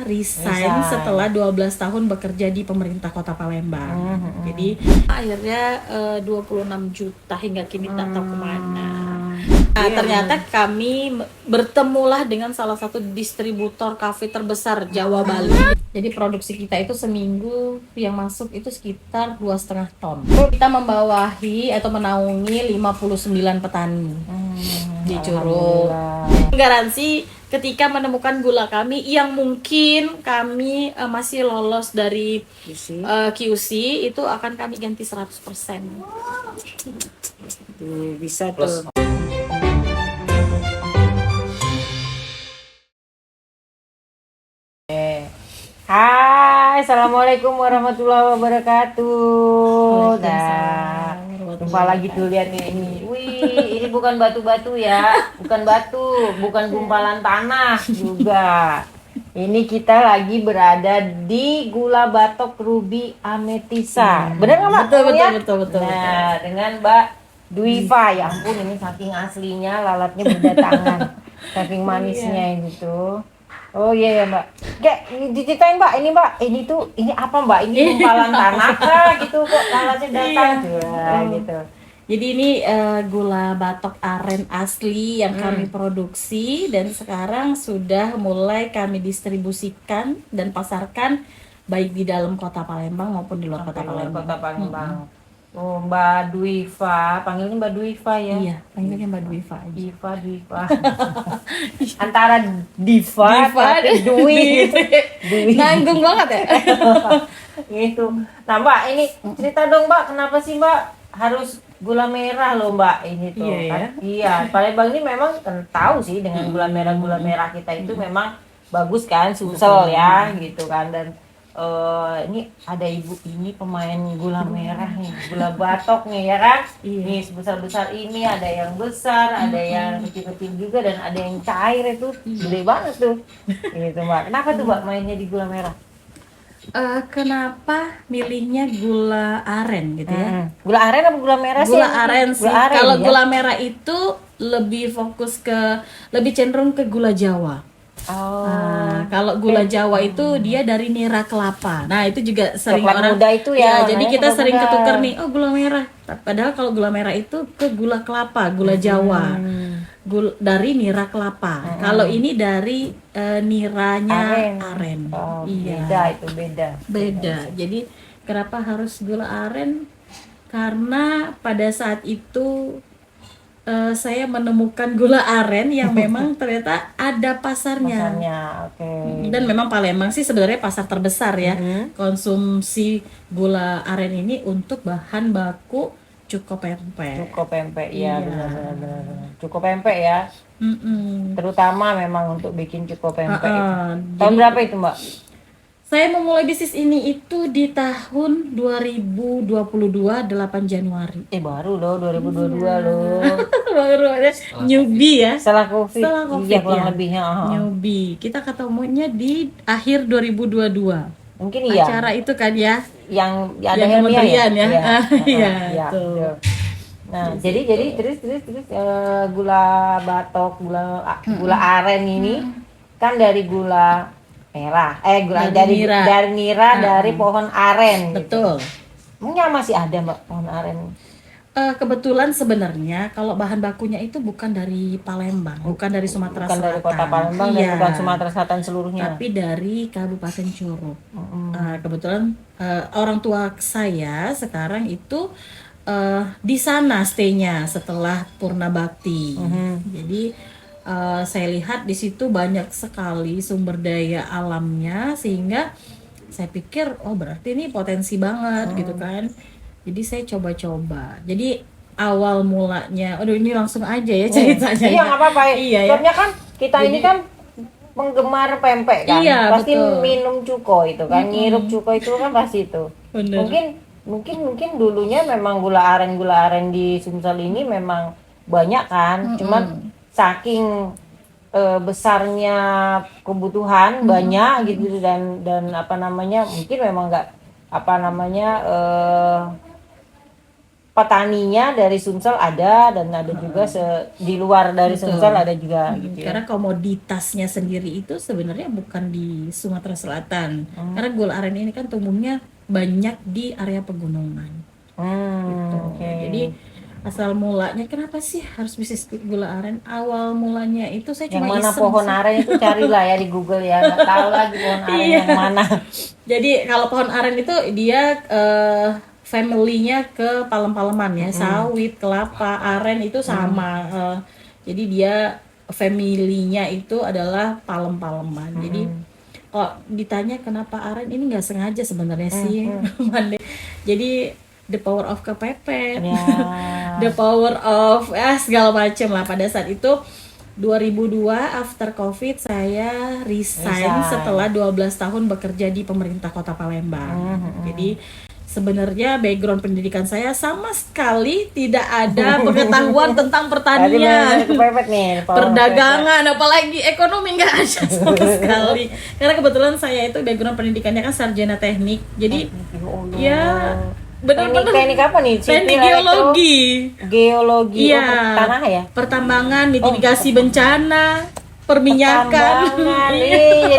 resign setelah 12 tahun bekerja di pemerintah Kota Palembang. Jadi akhirnya 26 juta hingga kini tak tahu kemana. Nah, ternyata kami bertemulah dengan salah satu distributor kafe terbesar Jawa Bali. Jadi produksi kita itu seminggu yang masuk itu sekitar 2,5 ton. Kita membawahi atau menaungi 59 petani di Curug. Garansi ketika menemukan gula kami yang mungkin kami masih lolos dari QC itu akan kami ganti 100%. Bisa tuh. Hai, assalamualaikum warahmatullahi wabarakatuh. Jumpa lagi tuh, lihat nih ini. Wih, ini bukan batu-batu ya, bukan batu, bukan gumpalan tanah juga. Ini kita lagi berada di Gula Batok Ruby Amethysa. Bener nggak Mbak? Betul. Nah, dengan Mbak Dwifa. Ya ampun, ini saking aslinya, lalatnya berdatangan, saking manisnya gitu. Oh iya ya Mbak. Kayak diceritain Mbak, ini tuh apa Mbak? Ini gumpalan tanah kah gitu kok lalatnya datang gitu. Jadi ini gula batok aren asli yang kami produksi dan sekarang sudah mulai kami distribusikan dan pasarkan baik di dalam Kota Palembang maupun di luar Kota Palembang. Oh, Mbak Dwifa, panggilnya Mbak Dwifa ya? Iya, panggilnya Mbak Dwifa aja. Dwifa. Antara Diva dan Dwi. Nanggung banget ya? Gitu. Nah Mbak, ini cerita dong Mbak, kenapa sih Mbak harus gula merah loh Mbak ini tuh? Iya, kan? Iya, Palembang ini memang kan tahu sih dengan gula merah kita itu memang bagus kan, Sumsel ya gitu kan. Dan ini ada ibu ini pemain gula merah nih, gula batok nih ya kan. Nih sebesar-besar ini, ada yang besar, ada yang kecil-kecil juga, dan ada yang cair itu gede banget tuh gitu Mbak. Kenapa tuh Mbak mainnya di gula merah? Kenapa milihnya gula aren gitu ya? Gula aren apa gula merah sih? Gula aren sih. Gula aren, kalau ya? Gula merah itu lebih fokus lebih cenderung ke gula Jawa. Kalau gula Jawa itu dia dari nira kelapa. Nah, itu juga sering Coklat orang muda itu ya. jadi kita coklat sering muda. ketukar nih, oh gula merah. Padahal kalau gula merah itu ke gula kelapa, gula Jawa. Dari nira kelapa. Kalau ini dari niranya aren. Oh, iya. Beda. Jadi kenapa harus gula aren? Karena pada saat itu saya menemukan gula aren yang memang ternyata ada pasarnya. Dan memang Palembang sih sebenarnya pasar terbesar ya konsumsi gula aren ini untuk bahan baku cuko pempek. Iya benar. Cuko pempek ya. Terutama memang untuk bikin cuko pempek. Tahun berapa itu Mbak? Saya memulai bisnis ini itu di tahun 2022 8 Januari. Baru loh 2022 loh. Baru ada newbie ya. Setelah COVID. Iya kurang ya. lebihnya. Newbie. Kita ketemunya di akhir 2022. Mungkin iya. Acara itu kan ya. Yang ada kementerian ya. Iya. Tuh. Nah, jadi terus gula batok, gula aren ini kan dari gula merah. Dari nira dari pohon aren. Betul. Gitu. Mungkin masih ada Mbak pohon aren. Kebetulan sebenarnya kalau bahan bakunya itu bukan dari Palembang, bukan dari Sumatera Selatan. Bukan dari Kota Palembang dan bukan Sumatera Selatan seluruhnya. Tapi dari Kabupaten Curug. Kebetulan orang tua saya sekarang itu di sana stay-nya setelah Purna Bakti. Jadi saya lihat di situ banyak sekali sumber daya alamnya sehingga saya pikir berarti ini potensi banget gitu kan. Jadi saya coba-coba. Jadi awal mulanya, ini langsung aja ya ceritanya. Iya nggak apa-apa. Iya, soalnya kan kita ini kan penggemar pempek kan. Iya, pasti betul. Minum cuko itu kan, ngirup cuko itu kan pasti itu. Bener. Mungkin dulunya memang gula aren di Sumsel ini memang banyak kan. Cuman saking besarnya kebutuhan banyak gitu dan mungkin memang nggak petaninya dari Sumsel ada, dan ada juga di luar dari Betul. Sumsel ada juga gitu ya. Karena komoditasnya sendiri itu sebenarnya bukan di Sumatera Selatan. Karena gula aren ini kan tumbuhnya banyak di area pegunungan. Gitu. Oke. Jadi asal mulanya kenapa sih harus bisnis gula aren? Awal mulanya itu saya Yang cuma mana iseng pohon sih. aren itu carilah ya di Google ya, nggak tahu lagi pohon aren Iya. yang mana. Jadi kalau pohon aren itu dia family-nya ke palem-paleman ya, sawit, kelapa, aren itu sama. Jadi dia family-nya itu adalah palem-paleman. Jadi kalau ditanya kenapa aren, ini nggak sengaja sebenarnya sih, Mande. Jadi the power of kepepet, Ya. the power of segala macam lah. Pada saat itu 2002 after COVID saya resign setelah 12 tahun bekerja di pemerintah Kota Palembang. Jadi sebenarnya background pendidikan saya sama sekali tidak ada pengetahuan tentang Tadi pertanian, kepepet nih. perdagangan, apalagi ekonomi nggak ada sama sekali. Karena kebetulan saya itu background pendidikannya kan sarjana teknik. Jadi ya benar-benar Teknik apa nih? teknik Sipil, geologi. Geologi Iya. tanah ya? Pertambangan, mitigasi bencana, perminyakan. Pertambangan. Iya.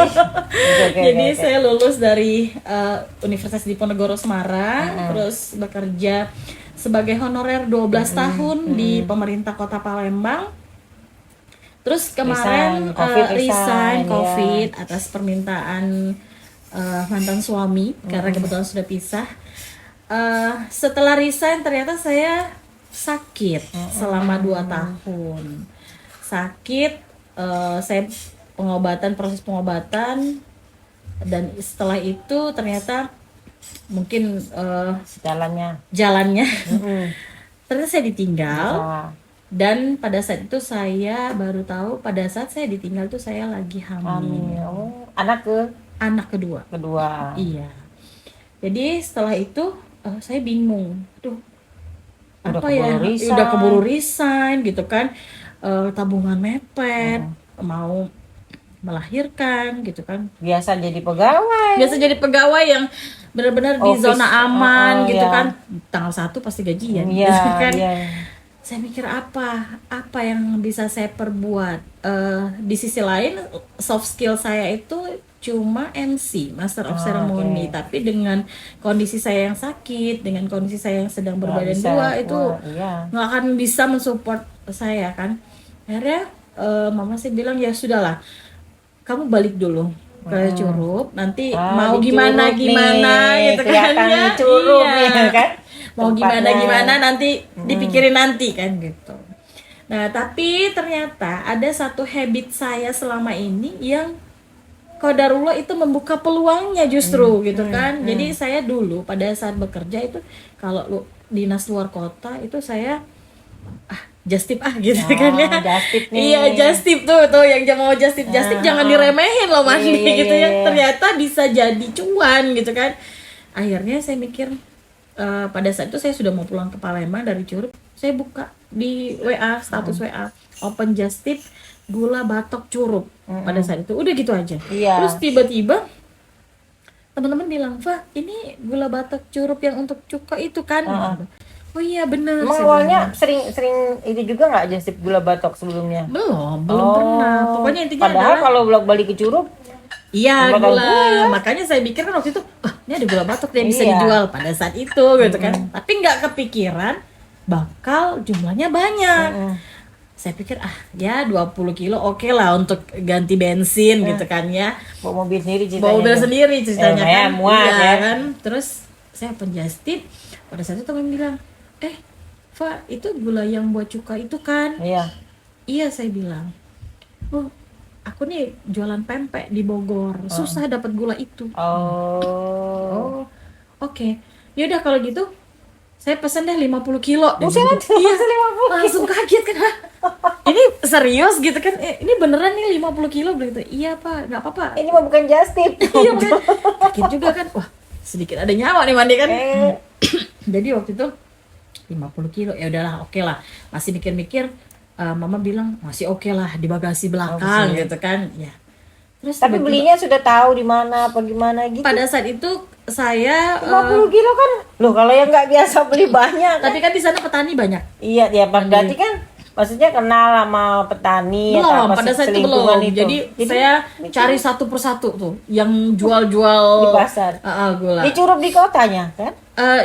Oke. Jadi saya lulus dari Universitas Diponegoro Semarang, terus bekerja sebagai honorer 12 tahun di pemerintah Kota Palembang. Terus kemarin resign ya. COVID atas permintaan mantan suami karena kebetulan sudah pisah. Setelah resign ternyata saya sakit selama 2 tahun. Sakit, saya proses pengobatan, dan setelah itu ternyata mungkin jalannya ternyata saya ditinggal. Dan pada saat itu saya baru tahu, pada saat saya ditinggal itu saya lagi hamil. Anak kedua. Iya. Jadi setelah itu saya bingung. Udah keburu resign gitu kan. Tabungan mepet, mau melahirkan gitu kan. Biasa jadi pegawai yang benar-benar di zona aman gitu kan. Tanggal 1 pasti gajian gitu kan. Saya mikir apa yang bisa saya perbuat. Di sisi lain soft skill saya itu cuma MC, Master of Ceremony, tapi dengan kondisi saya yang sakit, dengan kondisi saya yang sedang berbadan dua itu nggak akan bisa mensupport saya kan. Akhirnya mama sih bilang ya sudahlah, kamu balik dulu ke Curup, nanti mau gimana gitu kan ya. Curup, iya kan. Mau gimana nanti dipikirin nanti kan gitu. Nah tapi ternyata ada satu habit saya selama ini yang qadarullah itu membuka peluangnya justru gitu kan. Jadi saya dulu pada saat bekerja itu kalau dinas luar kota itu saya just tip gitu kan ya. Iya just tip tuh yang mau just tip jangan diremehin loh Mandi gitu ya. Ternyata bisa jadi cuan gitu kan. Akhirnya saya mikir pada saat itu saya sudah mau pulang ke Palembang dari Curup, saya buka di WA, status WA open just tip gula batok Curup. Pada saat itu udah gitu aja. Terus tiba-tiba teman-teman bilang, "Fa, ini gula batok Curup yang untuk cuka itu kan?" Oh iya bener. Emang awalnya sering itu juga nggak just tip gula batok sebelumnya? Belum pernah. Pokoknya intinya padahal kalau bolak-balik ke Curup iya gula. Makanya saya pikir kan waktu itu ini ada gula batok yang bisa dijual pada saat itu gitu kan. Tapi nggak kepikiran bakal jumlahnya banyak. Saya pikir ya 20 kilo oke lah untuk ganti bensin gitu kan ya. Bawa mobil sendiri ceritanya kan. Muat ya kan. Terus saya open just tip, pada saat itu teman bilang, Fa, itu gula yang buat cuka itu kan? Iya saya bilang. Oh, aku nih jualan pempek di Bogor, susah dapat gula itu. Oke. Yaudah kalau gitu saya pesan deh 50 kilo. Iya, langsung kaget kan. Ini serius gitu kan? Ini beneran nih 50 kilo begitu. Iya Pak, nggak apa-apa. Ini mah bukan just tip. Iya kan? Kaget juga kan. Wah, sedikit ada nyawa nih Mandi kan. Jadi waktu itu 50 kilo ya udahlah oke lah. Masih mikir-mikir, mama bilang masih oke lah di bagasi belakang gitu kan. Ya. Terus tapi belinya sudah tahu di mana apa gimana gitu. Pada saat itu saya 50 kilo kan. Loh, kalau yang nggak biasa beli banyak. tapi kan di sana petani banyak. Iya, ya berarti kan maksudnya kenal sama petani atau Belum, apa pada saat itu selingkungan belum. itu. Jadi saya cari satu persatu tuh yang jual-jual di pasar. gula. Di Curup di kotanya kan?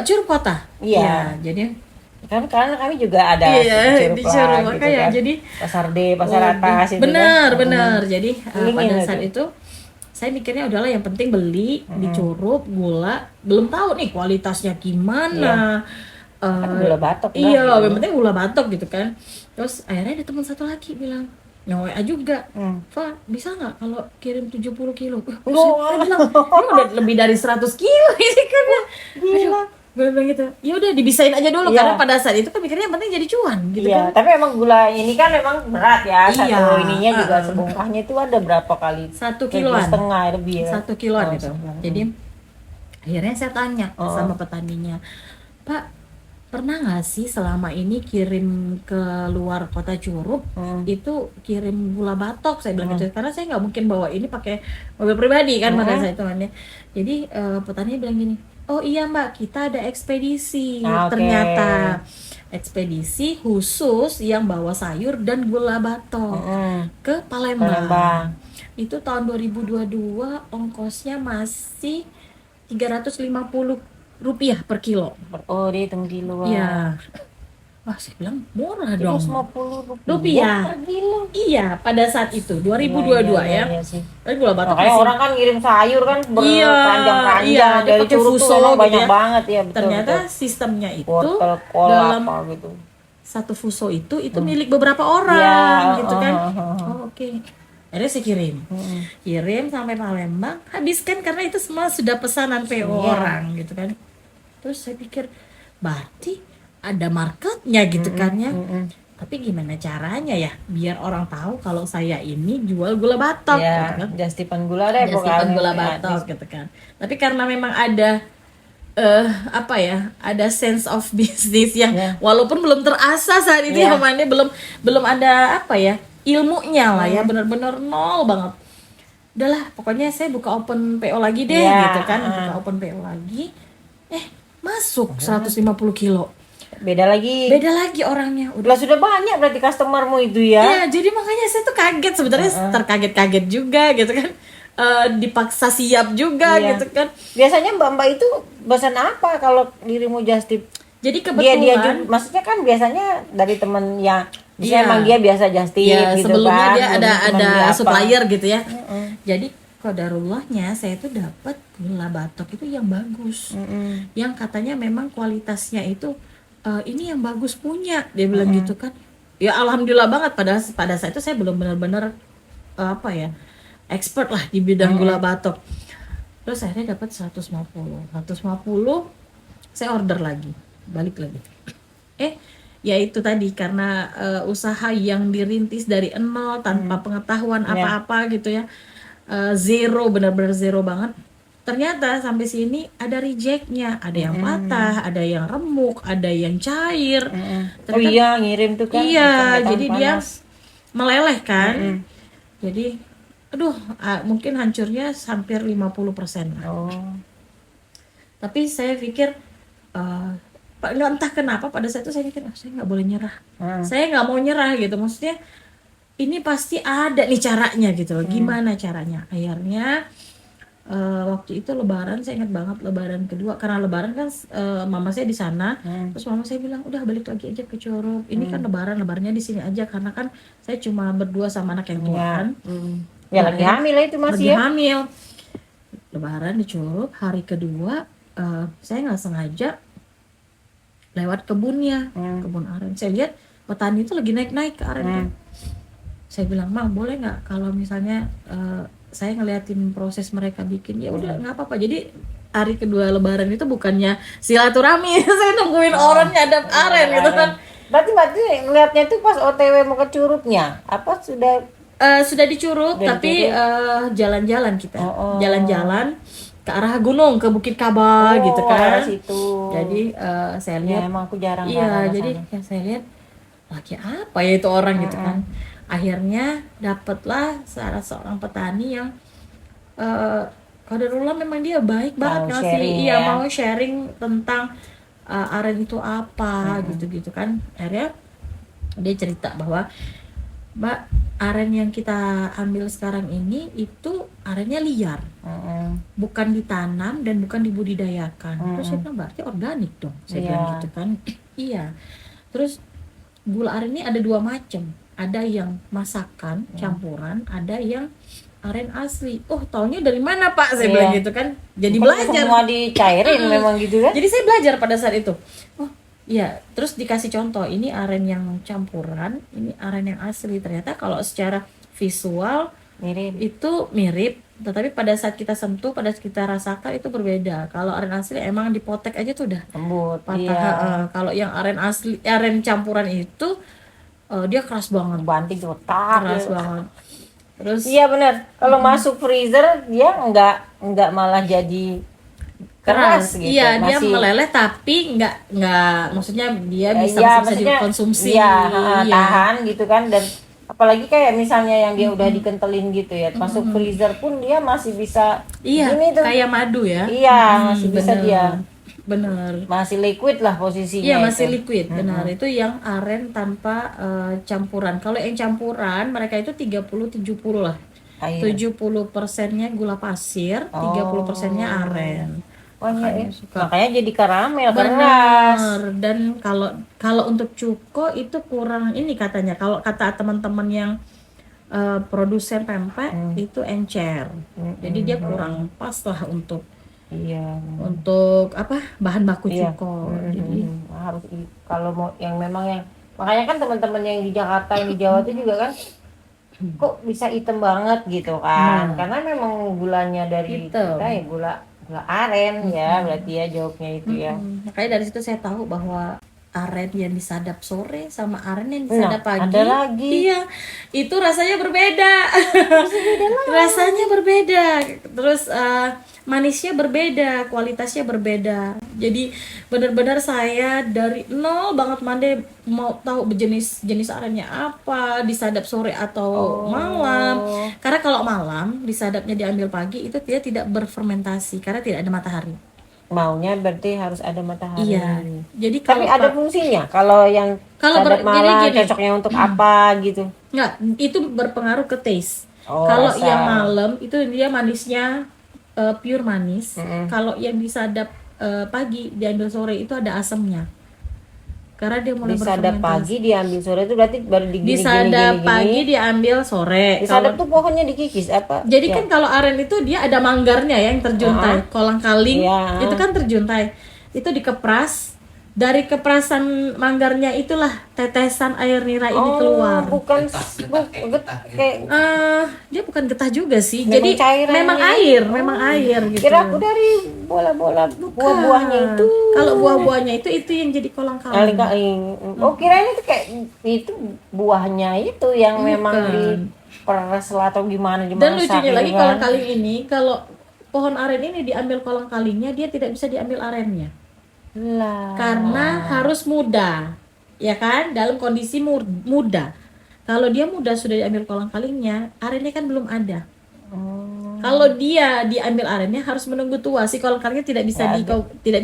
Curup kota. Iya. Jadi Kan karena kami juga ada iya, Curup di lah, Curup gitu makanya. kan. Jadi Pasar D, pasar atas itu benar, kan. benar. Jadi Ingin pada itu. saat itu saya mikirnya udahlah yang penting beli di Curup gula, belum tahu nih kualitasnya gimana. Kan gula batok dah, Iya, gitu. yang penting gula batok gitu kan. Terus akhirnya ada teman satu lagi bilang, WA juga, Fa, bisa nggak kalau kirim 70 kilo? Saya bilang, ini udah lebih dari 100 kilo ini kan ya. Gila. Gue bilang gitu, ya udah dibisain aja dulu Iya. karena pada saat itu kan mikirnya yang penting jadi cuan gitu Iya, kan. tapi emang gula ini kan memang berat ya. Iya. Satu ininya juga sebungkahnya itu ada berapa kali? 1 1,5 kiloan. lebih ya. 1 kiloan gitu. sebulan. Jadi akhirnya saya tanya sama petaninya, Pak, pernah nggak sih selama ini kirim ke luar kota Curup itu kirim gula batok? Saya bilang gitu karena saya nggak mungkin bawa ini pakai mobil pribadi kan pada saat itu kan ya. Jadi petani bilang gini, oh iya Mbak, kita ada ekspedisi. Oke. Ternyata ekspedisi khusus yang bawa sayur dan gula batok ke Palembang. Palembang. Itu tahun 2022 ongkosnya masih 350 rupiah per kilo. Oh, dia hitung kilo. Iya. Wah, saya bilang murah dong. 350 Rupiah. per kilo. Iya, pada saat itu 2022 ya. Iya sih. Tapi gula batok Makanya masih orang kan ngirim sayur kan Iya, berpanjang-panjang iya, dia dari pakai Curup tuh fuso memang gitu banyak ya. banget ya, betul. ternyata betul. sistemnya itu Wortel, kol dalam apa gitu. satu fuso itu milik beberapa orang Iya, gitu kan. Oh, oke. Akhirnya saya kirim sampai Palembang, habiskan karena itu semua sudah pesanan PO orang gitu kan. Terus saya pikir berarti ada marketnya gitu kan ya. Tapi gimana caranya ya biar orang tahu kalau saya ini jual gula batok gitu Ya, kan. Jastipan gula deh Jastipan pokoknya. gula batok gitu kan. Tapi karena memang ada apa ya, ada sense of business yang walaupun belum terasa saat itu ya mainnya belum ada apa ya ilmunya lah ya, benar-benar nol banget. Udahlah, pokoknya saya buka open PO lagi deh gitu kan, buka open PO lagi, masuk 150 kilo. Beda lagi Orangnya udah. Lah sudah banyak berarti customermu itu ya. Iya, jadi makanya saya tuh kaget sebenarnya, terkaget-kaget juga gitu kan. Dipaksa siap juga gitu kan. Biasanya mbak-mbak itu pesan apa kalau dirimu just tip? Jadi Dia kebetulan maksudnya kan biasanya dari temen yang Iya. emang dia biasa just tip ya, gitu sebelumnya kan. dia Belum temen ada dia apa. supplier gitu ya. Jadi qadarullahnya saya tuh dapat gula batok itu yang bagus. Yang katanya memang kualitasnya itu ini yang bagus punya, dia bilang gitu kan. Ya alhamdulillah banget, pada saat itu saya belum benar-benar apa ya expert lah di bidang gula batok. Terus akhirnya dapat 150 saya order lagi, balik lagi. Ya itu tadi karena usaha yang dirintis dari nol tanpa pengetahuan apa-apa gitu ya, zero, benar-benar zero banget. Ternyata sampai sini ada rejectnya, ada yang patah, ada yang remuk, ada yang cair. Oh iya, ngirim tuh kan. Iya, jadi panas. dia meleleh kan. Jadi aduh, mungkin hancurnya hampir 50% lah. Tapi saya pikir entah kenapa pada saat itu saya pikir saya nggak boleh nyerah. Saya nggak mau nyerah gitu, maksudnya ini pasti ada nih caranya gitu loh. Gimana caranya? Akhirnya waktu itu lebaran, saya ingat banget lebaran kedua, karena lebaran kan mama saya di sana. Terus mama saya bilang udah balik lagi aja ke Curup, ini kan lebarannya di sini aja karena kan saya cuma berdua sama anak yang tua kan. Ya lagi hamil itu masih ya. Hamil. Lebaran di Curup, hari kedua saya nggak sengaja lewat kebunnya, kebun aren. Saya lihat petani itu lagi naik ke aren. Saya bilang, Ma, boleh nggak kalau misalnya saya ngeliatin proses mereka bikin? Ya udah, nggak apa-apa. Jadi hari kedua lebaran itu bukannya silaturahmi, saya nungguin orang nyadap aren gitu kan. Berarti ngeliatnya tuh pas OTW mau ke Curupnya, apa sudah di Curup, tapi jalan-jalan kita, jalan-jalan ke arah gunung, ke Bukit Kaba gitu kan. Situ. Jadi saya lihat, emang aku jarang. iya, jadi ya saya lihat lagi apa ya itu orang gitu kan. Akhirnya dapatlah salah seorang petani yang Qadarullah memang dia baik banget Mau ngasih, sharing iya ya. mau sharing tentang aren itu apa gitu-gitu kan. Akhirnya dia cerita bahwa Mbak, aren yang kita ambil sekarang ini itu arennya liar, bukan ditanam dan bukan dibudidayakan. Terus saya bilang berarti organik dong, saya Iya. bilang gitu kan. Iya. Terus gula aren ini ada 2 macam, ada yang masakan campuran, ada yang aren asli. Oh, taunya dari mana Pak? Saya Iya. bilang gitu kan. Jadi Bukan belajar. semua dicairin memang gitu kan. Jadi saya belajar pada saat itu. Oh, iya, terus dikasih contoh, ini aren yang campuran, ini aren yang asli. Ternyata kalau secara visual Mirip. itu mirip, tetapi pada saat kita sentuh, pada saat kita rasakan itu berbeda. Kalau aren asli emang dipotek aja tuh udah Lembut. patah. Iya. Kalau yang aren asli, aren campuran itu dia keras banget, Banting letak. keras banget. Terus Iya benar. Kalau masuk freezer dia nggak malah jadi keras gitu. Iya, dia Masih meleleh tapi nggak maksudnya dia bisa iya, masih bisa maksudnya, dikonsumsi. Iya, Iya. tahan gitu kan. Dan apalagi kayak misalnya yang dia udah dikentelin gitu ya, masuk freezer pun dia masih bisa Iya, gini tuh. kayak madu ya. Iya, masih bisa bener. dia. Bener. Masih liquid lah posisinya. Iya, masih itu. liquid, benar. Itu yang aren tanpa campuran. Kalau yang campuran mereka itu 30-70 lah. Air. 70%-nya gula pasir, 30%-nya aren. Oh, iya, Makanya iya. Makanya jadi karamel keras. Benar. Dan kalau untuk cuko itu kurang ini katanya. Kalau kata teman-teman yang produsen pempek itu encer. Jadi dia kurang pas lah untuk Iya. apa bahan baku Iya. cuko. Jadi Harus kalau mau yang memang yang makanya kan teman-teman yang di Jakarta yang di Jawa itu juga kan kok bisa hitam banget gitu kan. Karena memang gulanya dari Hitam. kita ya gula aren ya, berarti ya jawabnya itu ya. makanya dari situ saya tahu bahwa aren yang disadap sore sama aren yang disadap Nah, pagi. ada lagi. Iya, itu rasanya berbeda. Rasanya berbeda. Terus manisnya berbeda, kualitasnya berbeda. Jadi benar-benar saya dari nol banget Mande mau tahu jenis arennya apa, disadap sore atau malam. Karena kalau malam disadapnya diambil pagi itu dia tidak berfermentasi karena tidak ada matahari. Maunya berarti harus ada matahari. Iya. Jadi Tapi kalau ada fungsinya kalau yang Kalau sadap malam gini. cocoknya untuk apa gitu. nggak, itu berpengaruh ke taste. Oh, Kalau rasa. yang malam itu dia manisnya pure manis. Kalau yang disadap pagi diambil sore itu ada asamnya. Karena dia mulai Disadap berfermentasi. pagi diambil sore itu berarti baru Disadap pagi diambil sore. Disadap Kalau- tuh pohonnya dikikis apa? Jadi Ya. kan kalau aren itu dia ada manggarnya ya yang terjuntai, kolang-kaling Iya. itu kan terjuntai, itu dikepras, dari keprasan manggarnya itulah tetesan air nira ini keluar. Bukan kayak Dia bukan getah juga sih, Memang jadi cairannya. memang air gitu. kira aku dari bola-bola buah-buahnya itu. Kalau buah-buahnya itu yang jadi kolang-kaling. Kaling. Oh, kirain itu kayak itu buahnya itu yang memang diperes lah atau gimana dimasak. Dan lucunya gitu lagi kan. kolang-kaling ini, kalau pohon aren ini diambil kolang-kalingnya, dia tidak bisa diambil arennya. Lah. Karena harus muda, ya kan, dalam kondisi muda. Kalau dia muda sudah diambil kolang-kalingnya, arennya kan belum ada. Kalau dia diambil arennya harus menunggu tua, si kolang-kalingnya tidak bisa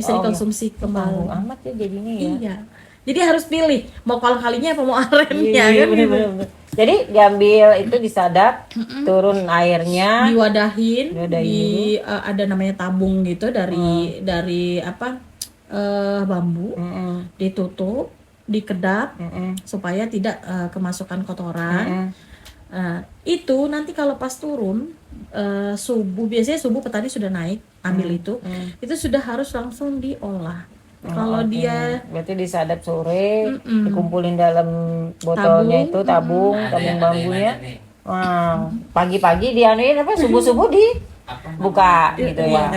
dikonsumsi kembali. Amat ya jadinya ya. Iya. Jadi harus pilih mau kolang-kalingnya apa mau arennya Iya, kan gitu. bener-bener. Jadi diambil itu disadap, turun airnya, Diwadahin, Diwadahin. ada namanya tabung gitu dari apa? Bambu, ditutup, dikedap supaya tidak kemasukan kotoran. Itu nanti kalau pas turun biasanya subuh petani sudah naik ambil itu sudah harus langsung diolah. Kalau dia berarti disadap sore, dikumpulin dalam botolnya itu tabung bambunya. Wah, pagi-pagi dianuin apa subuh-subuh dibuka gitu ya.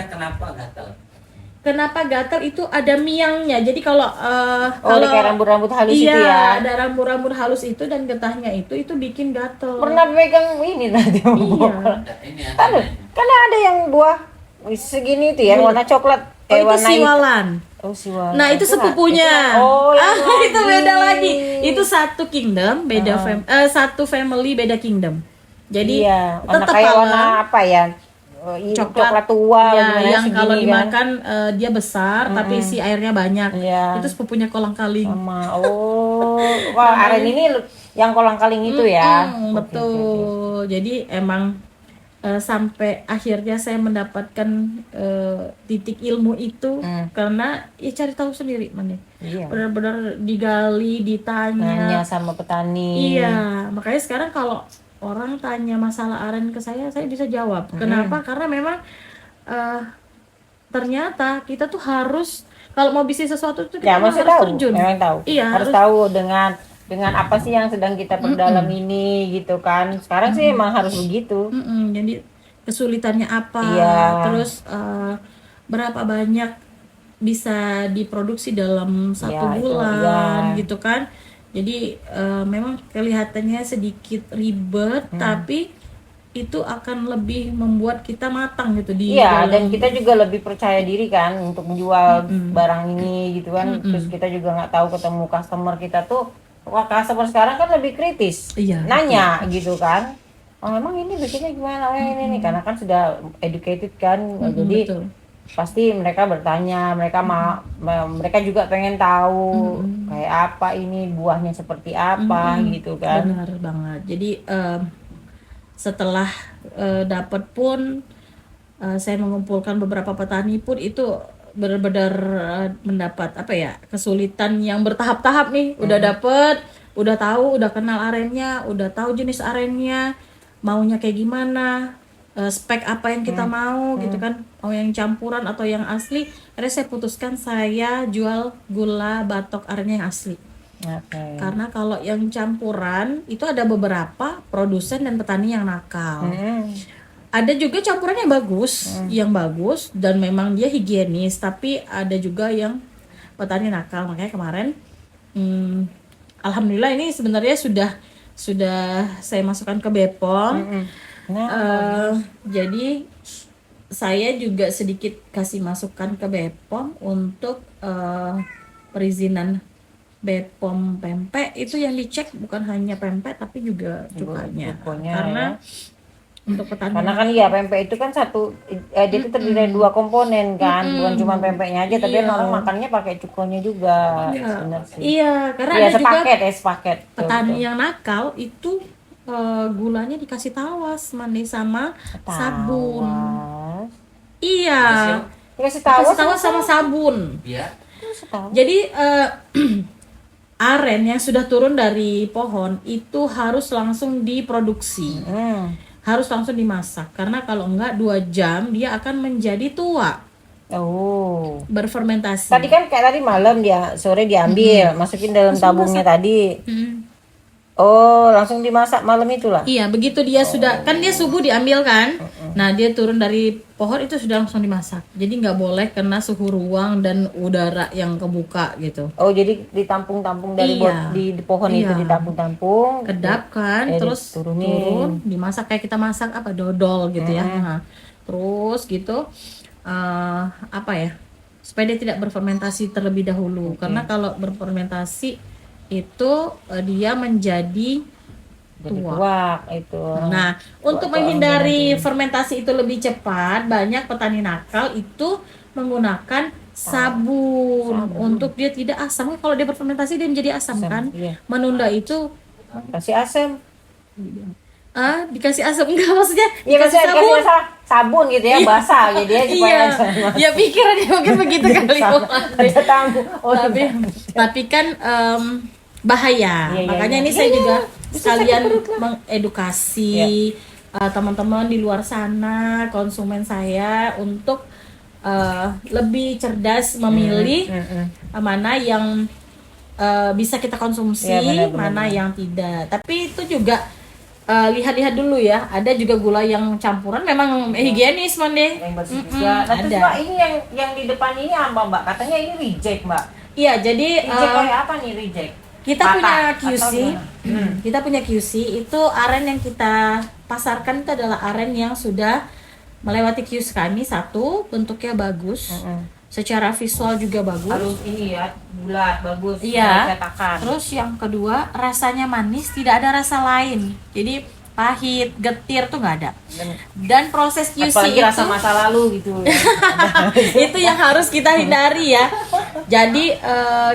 Kenapa gatal itu ada miangnya. Jadi kalau Ada kayak rambut-rambut halus iya, itu ya. ada rambut-rambut halus itu dan getahnya itu bikin gatal. Pernah pegang ini tadi. Iya. Karena ada yang buah segini itu ya, warna coklat. Itu Warna siwalan. Oh, siwalan. Nah, itu sepupunya. yang Itu lagi. beda lagi. Itu satu kingdom, beda satu family, beda kingdom. Jadi iya, warna tetap kayak halal. warna apa ya? coklat tua ya, gimana yang segini kalau kan. dimakan dia besar tapi isi airnya banyak. Iya. Itu sepupunya kolang-kaling. Wah, aren ini yang kolang-kaling itu ya. Oke, Betul. oke. Jadi emang sampai akhirnya saya mendapatkan titik ilmu itu karena ya cari tahu sendiri mana. Iya. Benar-benar digali, Nanya ditanya. sama petani. Iya, makanya sekarang kalau orang tanya masalah aren ke saya bisa jawab. Kenapa? Karena memang ternyata kita tuh harus kalau mau bisnis sesuatu tuh kita Ya, memang masih harus tahu. terjun. Memang tahu. Iya, harus tahu dengan apa sih yang sedang kita perdalam ini gitu kan. Sekarang sih emang harus begitu. Jadi kesulitannya apa, Iya. terus berapa banyak bisa diproduksi dalam satu Ya, itu, bulan ya. gitu kan. Jadi memang kelihatannya sedikit ribet tapi itu akan lebih membuat kita matang gitu di Iya, dalam. dan kita juga lebih percaya diri kan untuk menjual barang ini gitu kan. Terus kita juga nggak tahu ketemu customer kita tuh. Wah, customer sekarang kan lebih kritis. Iya, Nanya gitu kan. Oh, memang ini bikinnya gimana? Oh, ini nih karena kan sudah educated kan. Jadi betul. pasti mereka bertanya, mereka juga pengen tahu kayak apa ini buahnya seperti apa gitu kan. Benar banget. Jadi setelah dapat pun saya mengumpulkan beberapa petani pun itu benar-benar mendapat apa ya, kesulitan yang bertahap-tahap nih. Udah dapet, udah tahu, udah kenal arennya, udah tahu jenis arennya, maunya kayak gimana, spek apa yang kita mau gitu kan, mau yang campuran atau yang asli. Akhirnya saya putuskan saya jual gula batok arennya yang asli. Oke. Karena kalau yang campuran itu ada beberapa produsen dan petani yang nakal. Ada juga campuran yang bagus dan memang dia higienis, tapi ada juga yang petani nakal. Makanya kemarin alhamdulillah ini sebenarnya sudah saya masukkan ke Bepom. Jadi saya juga sedikit kasih masukan ke Bepom untuk perizinan Bepom pempek itu yang dicek bukan hanya pempek tapi juga cukanya. Karena untuk petani. Karena kan iya pempek itu kan dia itu terdiri dari 2 komponen kan, bukan cuma pempeknya aja, tapi orang makannya pakai cukonya juga. Benar sih. Iya, karena Iya, ada juga sepaket. petani yang nakal itu gulanya dikasih tawas manis sama sabun. Iya. Dikasih tawas sama sabun. Iya. Jadi aren yang sudah turun dari pohon itu harus langsung diproduksi, harus langsung dimasak karena kalau enggak 2 jam dia akan menjadi tua. Berfermentasi. Tadi kan kayak tadi malam sore diambil, masukin dalam tabungnya tadi. Oh, langsung dimasak malam itulah. Iya, begitu dia sudah, kan dia subuh diambil kan. Nah, dia turun dari pohon itu sudah langsung dimasak. Jadi nggak boleh kena suhu ruang dan udara yang kebuka gitu. Oh, jadi ditampung-tampung dari di pohon itu ditampung-tampung. Kedap kan, terus turun, dimasak kayak kita masak apa dodol gitu ya. Nah, terus gitu apa ya? Supaya dia tidak berfermentasi terlebih dahulu. Karena kalau berfermentasi itu dia menjadi tua itu. Nah, untuk menghindari fermentasi itu lebih cepat, banyak petani nakal itu menggunakan sabun untuk dia tidak asam. Kalau dia berfermentasi dia menjadi asam kan? Iya. Menunda itu Kasih asam. dikasih asam enggak maksudnya? Iya, Dikasih sabun. Sabun gitu ya, basah gitu ya supaya Ya pikirannya mungkin begitu kali. ada tamu. Tapi kan bahaya. Makanya ini saya juga sekalian mengedukasi teman-teman di luar sana, konsumen saya untuk lebih cerdas memilih mana yang bisa kita konsumsi, mana yang tidak. Tapi itu juga lihat-lihat dulu ya. Ada juga gula yang campuran memang higienis Mande. Nah, terus Mbak, ini yang di depan ini apa Mbak? Katanya ini reject Mbak. Iya, jadi Reject kayak apa nih reject? Kita punya QC, kita punya QC itu aren yang kita pasarkan itu adalah aren yang sudah melewati QC kami. Satu, bentuknya bagus, secara visual juga bagus. Harus ini ya, bulat, bagus. Iya. Cetakan. Terus yang kedua, rasanya manis, tidak ada rasa lain. Jadi pahit, getir tuh nggak ada. Dan proses QC apalagi itu rasa masa lalu gitu. itu yang harus kita hindari ya. Jadi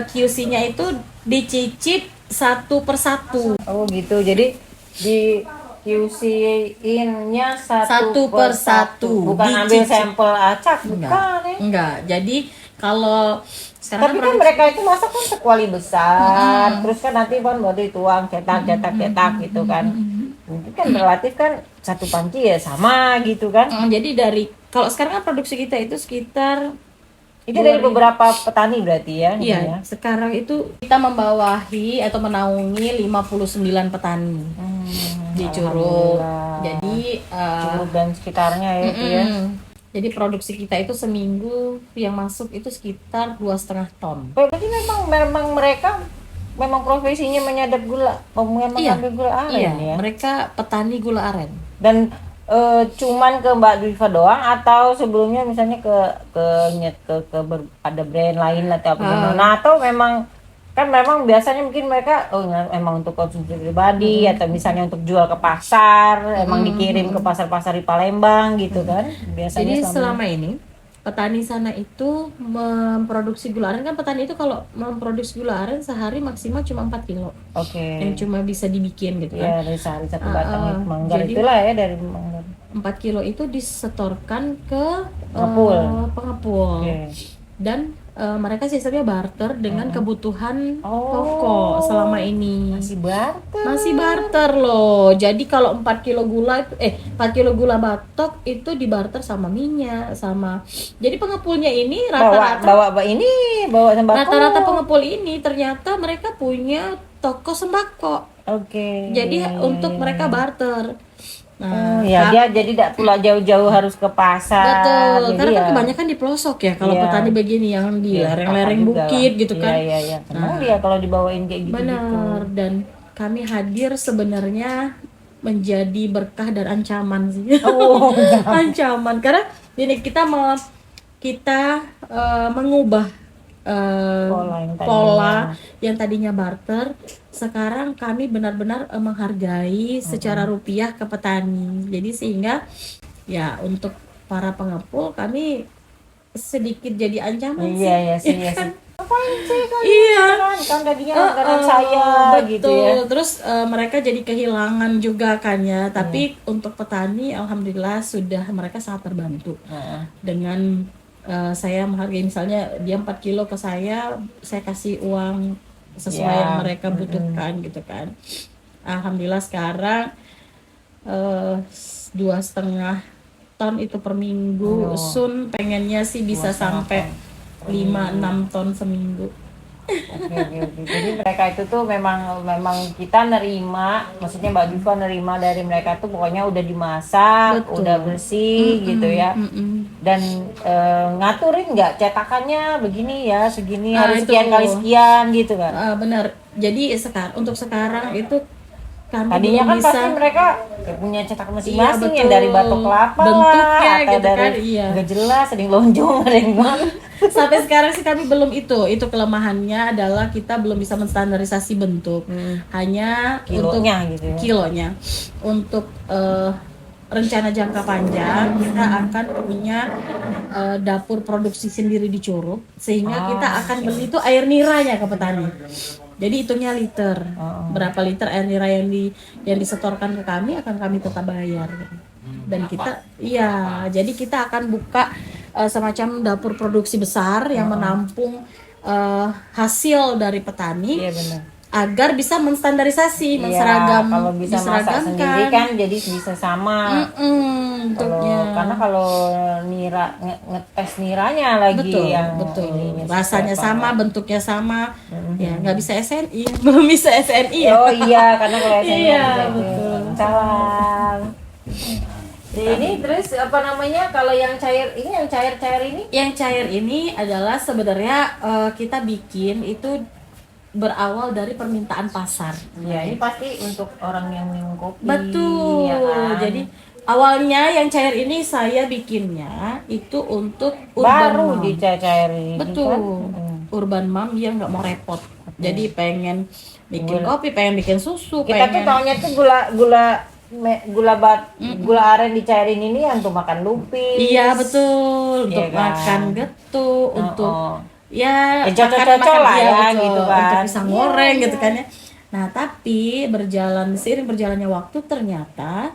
QC-nya itu dicicip satu persatu. Oh gitu. Jadi di QC-in-nya Satu per satu. Bukan ambil Dicicip. sampel acak, bukan ya. Enggak. Jadi kalau sekarang Tapi kan mereka itu masak kan sekuali besar, terus kan nanti kan baru dituang cetak gitu kan. Mungkin kan relatif kan satu panci ya sama gitu kan. jadi dari kalau sekarang kan produksi kita itu sekitar Itu dari beberapa petani berarti ya. ini iya, ya. sekarang itu kita membawahi atau menaungi 59 petani di Curug. Alhamdulillah. Jadi Curug dan sekitarnya ya itu ya. jadi produksi kita itu seminggu yang masuk itu sekitar 2,5 ton. Berarti memang mereka memang profesinya menyadap gula, memang Iya. ambil gula aren Iya, ya. mereka petani gula aren. Dan cuman ke Mbak Dwiva doang atau sebelumnya misalnya ada brand lain atau apa gimana, atau memang kan memang biasanya mungkin mereka emang untuk konsumsi pribadi atau misalnya untuk jual ke pasar, emang dikirim ke pasar-pasar di Palembang gitu kan biasanya. Jadi selama ini petani sana itu memproduksi gula aren, kan petani itu kalau memproduksi gula aren sehari maksimal cuma 4 kilo Oke. yang cuma bisa dibikin gitu kan. Ya dari sehari satu batang manggar jadi- itulah ya dari manggar. 4 kilo itu disetorkan ke Pengepul. pengepul. Oke. Dan mereka sistemnya barter dengan kebutuhan Oh. pokok selama ini. Masih barter. Masih barter loh. Jadi kalau 4 kilo gula 4 kilo gula batok itu dibarter sama minyak, sama. Jadi pengepulnya ini rata-rata bawa sembako. rata-rata pengepul ini ternyata mereka punya toko sembako. Oke. Jadi untuk mereka barter. Nah, Ya dia jadi tidak pula jauh-jauh harus ke pasar. betul. Jadi Karena kan ya, kebanyakan di pelosok ya kalau Iya. petani begini yang di ya, lereng-lereng apa juga bukit lah. gitu kan. Iya. Emang dia kalau dibawain kayak gitu. Benar. Dan kami hadir sebenarnya menjadi berkah dan ancaman sih. Oh. Ancaman karena ini kita mengubah pola yang tadinya barter, sekarang kami benar-benar menghargai secara rupiah ke petani. Jadi sehingga ya untuk para pengepul kami sedikit jadi ancaman sih. Iya sih. kan? Ngapain sih kan? Iya. Kan tadinya langganan saya gitu Betul. ya. Terus mereka jadi kehilangan juga kan ya. Tapi untuk petani alhamdulillah sudah mereka sangat terbantu dengan saya menghargai, misalnya dia 4 kilo ke saya kasih uang sesuai Ya. yang mereka butuhkan gitu kan. Alhamdulillah sekarang 2,5 ton itu per minggu. Sun pengennya sih bisa 2,5 sampai 5-6 ton seminggu. Oke. Jadi mereka itu tuh memang kita nerima, maksudnya Mbak Dwiva nerima dari mereka tuh pokoknya udah dimasak, Betul. udah bersih gitu ya. Dan ngaturin nggak cetakannya begini ya, segini Nah, harus itu. sekian kali sekian gitu kan. Benar. Jadi untuk sekarang itu kami Tadinya belum kan bisa pasti mereka punya cetak masing-masing Iya, yang dari betul. batok kelapa Bentuknya lah, atau gitu dari kan, iya. nggak jelas, ada yang lonjong, ada yang mana. sampai sekarang sih kami belum itu kelemahannya adalah kita belum bisa menstandarisasi bentuk. Hanya Kilonya untuk gitu ya. kilonya. Untuk rencana jangka panjang kita akan punya dapur produksi sendiri di Curug, sehingga kita akan beli itu air niranya ke petani. Jadi hitungnya liter, berapa liter air nira yang disetorkan ke kami akan kami tetap bayar. Dan kita, jadi kita akan buka semacam dapur produksi besar yang menampung hasil dari petani. Iya benar. Agar bisa menstandarisasi, Iya, kalau bisa masak sendiri diseragamkan. kan jadi bisa sama. Bentuknya. Karena kalau ngetes niranya lagi Betul, yang betul. ininya Rasanya seperti apa. sama, bentuknya sama. Ya, nggak bisa SNI, belum bisa SNI ya. Oh iya, karena kalau SNI Iya, bisa betul. Salam. Ini terus apa namanya, kalau yang cair ini Yang cair ini adalah sebenarnya kita bikin itu berawal dari permintaan pasar. ya ini pasti untuk orang yang minum kopi. Betul. ya kan? Jadi awalnya yang cair ini saya bikinnya itu untuk baru mom. dicair ini Betul. kan. Urban mom yang nggak mau repot. Jadi pengen bikin kopi, pengen bikin susu, Kita tuh pengen taunya tuh gula gula aren dicairin ini untuk makan lupis. Iya betul, untuk Iya kan? makan getuk, untuk ya cocok-cocok lah iya, ya betul, gitu untuk kan. pisang goreng gitu kan ya. Nah tapi seiring berjalannya waktu ternyata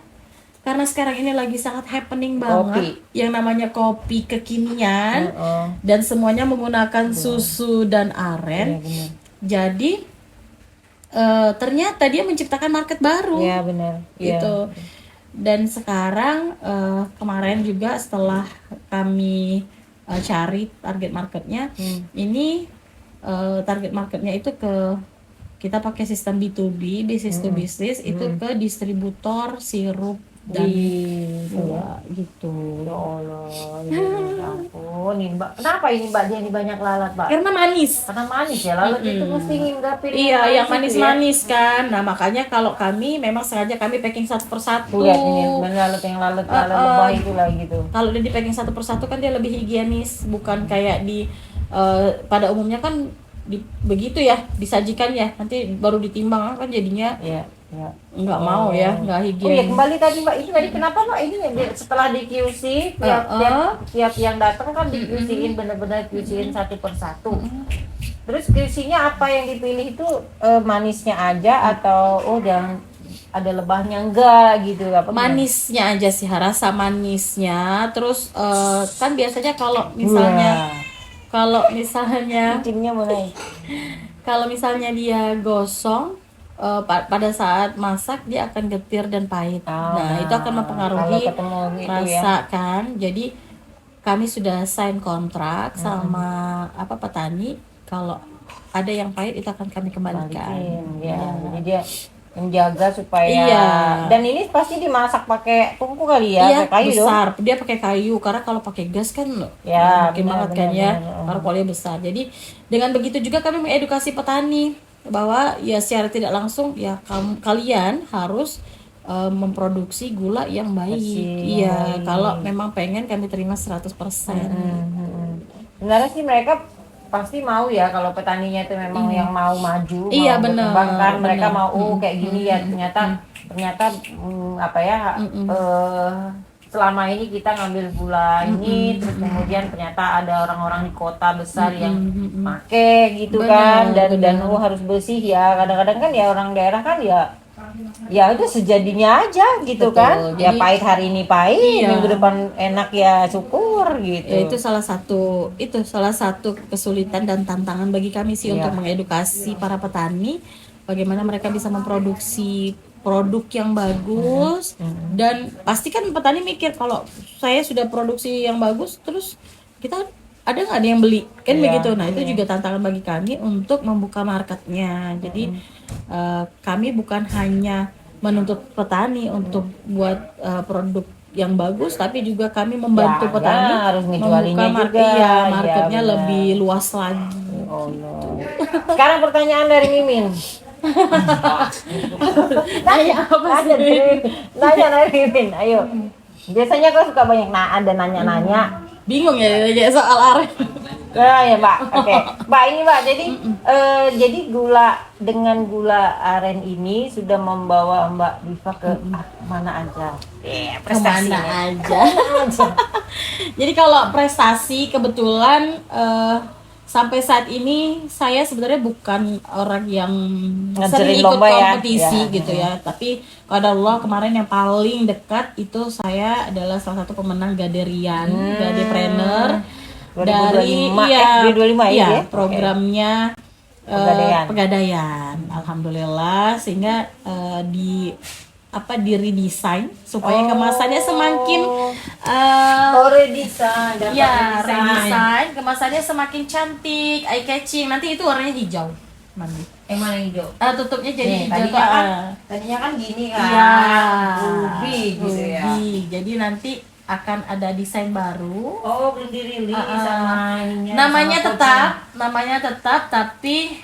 karena sekarang ini lagi sangat happening banget yang namanya kopi kekinian dan semuanya menggunakan susu dan aren. Benar. Jadi ternyata dia menciptakan market baru. Iya benar. Gitu. Dan sekarang kemarin juga setelah kami cari target marketnya, ini target marketnya itu kita pakai sistem B2B, business to business, itu ke distributor sirup dan gula gitu. Ya Allah, ya ampun, ini Mbak. Kenapa ini Mbak dia ini banyak lalat, Mbak? Karena manis. Karena manis ya, lalat itu mesti nginggapin. Iya, yang manis-manis kan. Nah, makanya kalau kami memang sengaja kami packing satu persatu. Lihat ini, lalat lebah itu lah gitu. Kalau dia di packing satu persatu kan dia lebih higienis, bukan kayak pada umumnya kan begitu ya, disajikan ya, nanti baru ditimbang kan jadinya. Iya. Nggak mau ya, nggak higienis. Oh ya kembali tadi Mbak, ini tadi kenapa Mbak ini setelah di QC tiap yang datang kan di QC-in benar-benar QC-in satu persatu. Terus QC-nya apa yang dipilih itu manisnya aja atau jangan ada lebahnya enggak gitu apa? Manisnya aja sih, rasa manisnya. Terus kan biasanya kalau misalnya timnya mulai. Kalau misalnya dia gosong pada saat masak dia akan getir dan pahit. Nah, itu akan mempengaruhi gitu rasa kan. Jadi kami sudah sign kontrak sama petani, kalau ada yang pahit itu akan kami kembalikan. Ya. Jadi dia menjaga supaya dan ini pasti dimasak pakai tungku kali ya, pakai kayu besar. dong. Dia pakai kayu karena kalau pakai gas kan makin banget kan ya, parpolnya besar. Jadi dengan begitu juga kami mengedukasi petani bahwa ya secara tidak langsung ya kalian harus memproduksi gula yang baik. Iya, kalau memang pengen kami terima 100%. Sebenarnya sih mereka pasti mau ya kalau petaninya itu memang yang mau maju, iya, mau bener, berkembang, mereka bener. mau kayak gini ya ternyata selama ini kita ngambil gula ini terus kemudian ternyata ada orang-orang di kota besar yang make gitu kan dan harus bersih ya, kadang-kadang kan ya orang daerah kan ya itu sejadinya aja gitu. Betul. Kan ya pahit hari ini pahit, minggu depan enak ya syukur gitu. Itu salah satu kesulitan dan tantangan bagi kami sih untuk mengedukasi para petani bagaimana mereka bisa memproduksi produk yang bagus. Dan pasti kan petani mikir kalau saya sudah produksi yang bagus terus kita ada yang beli kan begitu. Nah itu juga tantangan bagi kami untuk membuka marketnya. Jadi kami bukan hanya menuntut petani untuk buat produk yang bagus, tapi juga kami membantu petani harus membuka marketnya lebih luas lagi. Sekarang pertanyaan dari Mimin. Nanya apa sih? Nanya dari Mimin, ayo. Biasanya kau suka banyak nanya. Bingung ya soal aren. Ya Mbak, oke. Mbak ini Mbak, jadi dengan gula aren ini sudah membawa Mbak Diva ke mana aja? Kemana aja. Jadi kalau prestasi kebetulan sampai saat ini saya sebenarnya bukan orang yang sering ikut kompetisi gitu ya. Tapi qadarullah kemarin yang paling dekat itu saya adalah salah satu pemenang Gaderian, Gadepreneur dari 2025 programnya Pegadaian. Alhamdulillah sehingga di redesign supaya kemasannya semakin redesign kemasannya semakin cantik, eye catching. Nanti itu warnanya hijau. Mana hijau? Tutupnya jadi hijau. Tadinya kan gini kan. Ruby gitu ya. Jadi nanti akan ada desain baru. Belum dirilis sama ininya. Namanya tetap tapi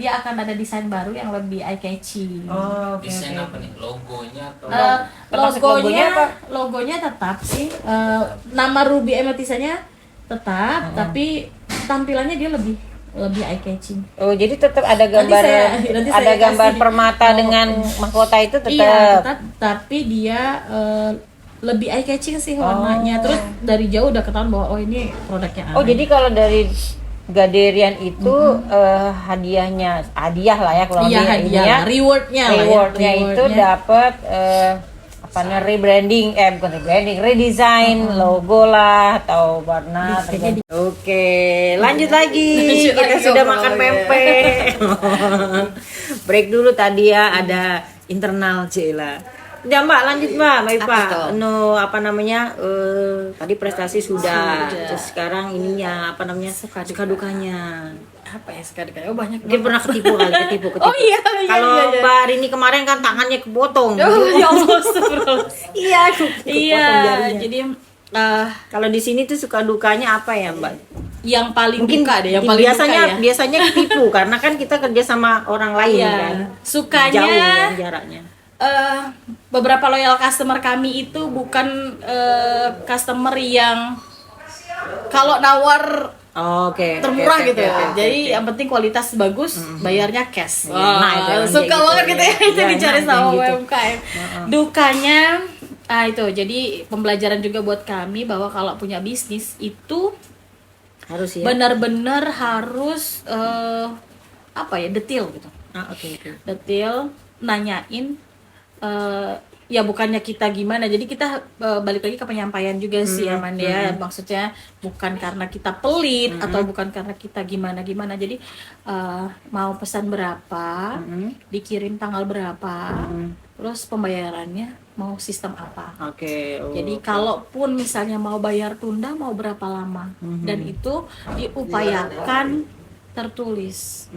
dia akan ada desain baru yang lebih eye catching. Desain apa nih? Logonya atau logonya tetap sih. Nama Ruby Emetisanya tetap, tapi tampilannya dia lebih lebih eye catching. Oh, jadi tetap ada gambar nanti saya gambar kasih. permata dengan mahkota itu tetap. Iya, tetap, tapi dia lebih eye catching sih warnanya. Terus dari jauh udah ketahuan bahwa oh ini produknya Oh, Ane. jadi kalau dari Gaderian itu hadiah lah ya kalau iya dia hadiah, ininya, rewardnya lah ya. rewardnya itu dapat rebranding, bukan rebranding, redesign logo lah atau warna. Oke, lanjut lagi. Lanjut Kita lagi sudah ngobrol makan ya. pempek. Break dulu tadi ya, ada internal Cila. Udah Mbak, lanjut Mbak Ipa. No, apa namanya? Tadi prestasi sudah. Terus sekarang ininya apa namanya? Suka dukanya. Apa ya sekarang kayak banyak. Mungkin pernah ketipu. Oh iya. Kalau Mbak Rini kemarin kan tangannya kepotong. Oh ya Allah, astagfirullah. Iya, Iya, jadi kalau di sini tuh suka dukanya apa ya Mbak? yang paling Mungkin duka deh, yang paling duka ya. biasanya ketipu karena kan kita kerja sama orang lain Iya. kan. Sukanya Jauh kan jaraknya. beberapa loyal customer kami itu bukan customer yang kalau nawar Oke. termurah oke, gitu. oke. Jadi yang penting kualitas bagus, bayarnya cash. Nah, itu yang Suka kayak banget gitu gitu ya, ya. itu Iya, dicari nah, sama yang gitu. UMKM. Dukanya itu jadi pembelajaran juga buat kami bahwa kalau punya bisnis itu Harus ya. benar-benar harus apa ya, detail gitu. Oke. Detail, nanyain ya bukannya kita gimana, jadi kita balik lagi ke penyampaian juga sih Amanda ya, maksudnya bukan karena kita pelit atau bukan karena kita gimana jadi mau pesan berapa, dikirim tanggal berapa, terus pembayarannya mau sistem apa. Oke. Jadi kalaupun misalnya mau bayar tunda mau berapa lama, dan itu diupayakan tertulis,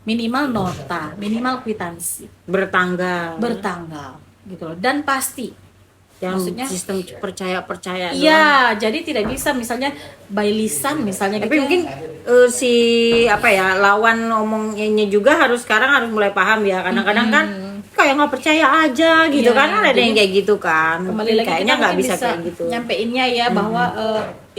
minimal nota, minimal kwitansi, bertanggal gitu loh, dan pasti. yang Maksudnya sistem percaya iya, jadi tidak bisa misalnya by lisan misalnya tapi gitu. mungkin si apa ya lawan ngomongnya juga sekarang harus mulai paham ya, kadang-kadang kan kayak nggak percaya aja gitu Iya, kan, ada jadi yang kayak gitu kan, Kembali lagi kayaknya kita nggak mungkin bisa kayak gitu. nyampeinnya ya bahwa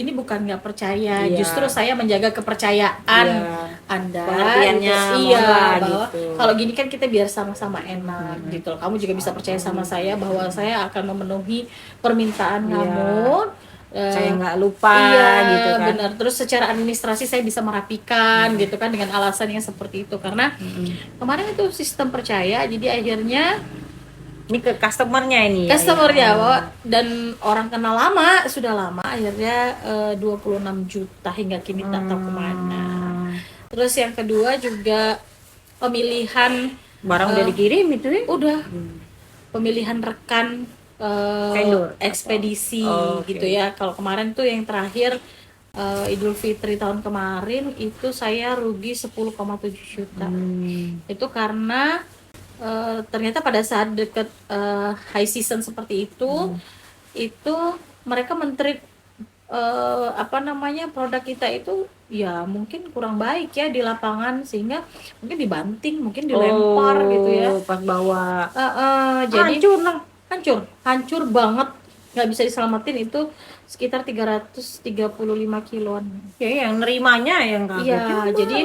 ini bukan nggak percaya, Iya. justru saya menjaga kepercayaan Iya. Anda. Pengertiannya gitu. mohon lah, bahwa gitu. kalau gini kan kita biar sama-sama enak gitu loh. Kamu juga bisa percaya sama saya bahwa saya akan memenuhi permintaan Iya. kamu. Saya nggak lupa Iya, gitu kan. benar. Terus secara administrasi saya bisa merapikan gitu kan dengan alasan yang seperti itu, karena kemarin itu sistem percaya, jadi akhirnya Ini ke customernya ini. customernya dan orang kenal lama, sudah lama, akhirnya 26 juta hingga kini tak tahu kemana. Terus yang kedua juga pemilihan Barang udah dikirim itu ya? udah pemilihan rekan Vendor. ekspedisi Oh, oke. gitu ya. Kalau kemarin tuh yang terakhir Idul Fitri tahun kemarin itu saya rugi 10,7 juta. Itu karena ternyata pada saat deket high season seperti itu mereka menteri produk kita itu ya mungkin kurang baik ya di lapangan, sehingga mungkin dibanting, mungkin dilempar gitu ya. Pas bawa. Jadi Hancur lah. hancur banget, nggak bisa diselamatin. Itu sekitar 335 kiloan. Ya yang nerimanya yang kaget. Iya, jadi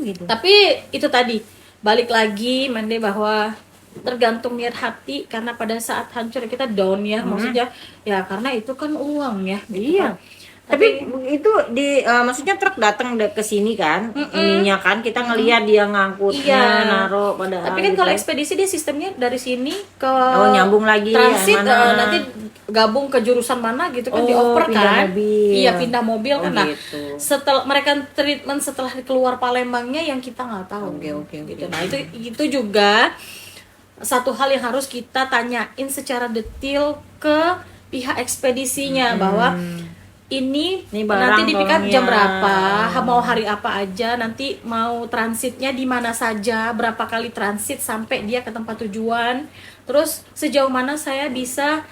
gitu. tapi itu tadi balik lagi Mande bahwa tergantung niat hati, karena pada saat hancur kita down ya, maksudnya ya karena itu kan uang ya gitu Iya. kan. Tapi itu maksudnya truk datang ke sini kan, ininya kan kita ngelihat dia ngangkutnya, Iya. naruh pada. Tapi kan kalau ekspedisi dia sistemnya dari sini ke nyambung lagi transit, yang mana? nanti gabung ke jurusan mana gitu kan, Oh, dioper pindah kan. mobil. Iya, pindah mobil kan. Nah, gitu. setelah mereka treatment setelah keluar Palembangnya yang kita nggak tahu. Oke. Gitu. Nah, itu juga satu hal yang harus kita tanyain secara detail ke pihak ekspedisinya, bahwa ini barang nanti di pick up tolong jam ya. berapa, mau hari apa aja, nanti mau transitnya di mana saja, berapa kali transit sampai dia ke tempat tujuan, terus sejauh mana saya bisa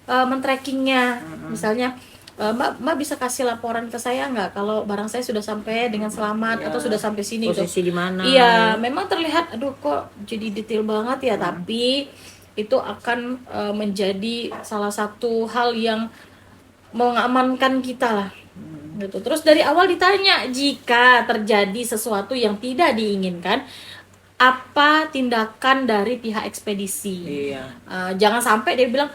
men-trackingnya. Misalnya Mbak bisa kasih laporan ke saya nggak kalau barang saya sudah sampai dengan selamat atau sudah sampai sini gitu. Posisi di mana? Iya, memang terlihat aduh kok jadi detail banget ya, tapi itu akan menjadi salah satu hal yang mengamankan kita lah. Gitu. Terus dari awal ditanya, jika terjadi sesuatu yang tidak diinginkan, apa tindakan dari pihak ekspedisi? Iya. Jangan sampai dia bilang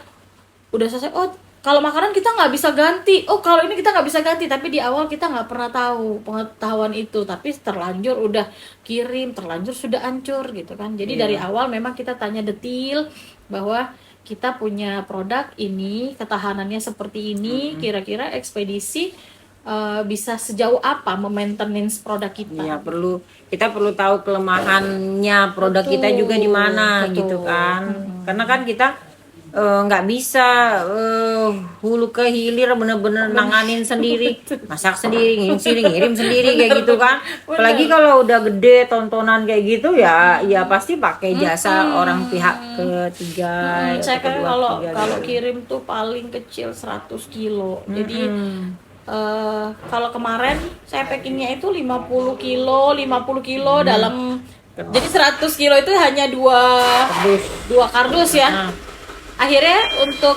udah selesai, oh kalau makanan kita nggak bisa ganti, oh kalau ini kita nggak bisa ganti, tapi di awal kita nggak pernah tahu pengetahuan itu, tapi terlanjur udah kirim, terlanjur sudah hancur gitu kan. Jadi dari awal memang kita tanya detail bahwa kita punya produk ini, ketahanannya seperti ini, kira-kira ekspedisi bisa sejauh apa memaintenance produk kita. Iya, kita perlu tahu kelemahannya produk kita juga di mana Betul. gitu kan. Karena kan kita nggak bisa hulu ke hilir bener-bener nanganin sendiri, masak sendiri, ngirim sendiri kayak gitu kan. Apalagi kalau udah gede tontonan kayak gitu ya pasti pakai jasa orang pihak ketiga. Saya kan kedua, ketiga kalau gitu. kirim tuh paling kecil 100 kilo. Jadi kalau kemarin saya packingnya itu 50 kilo dalam, jadi 100 kilo itu hanya dua kardus ya. Akhirnya untuk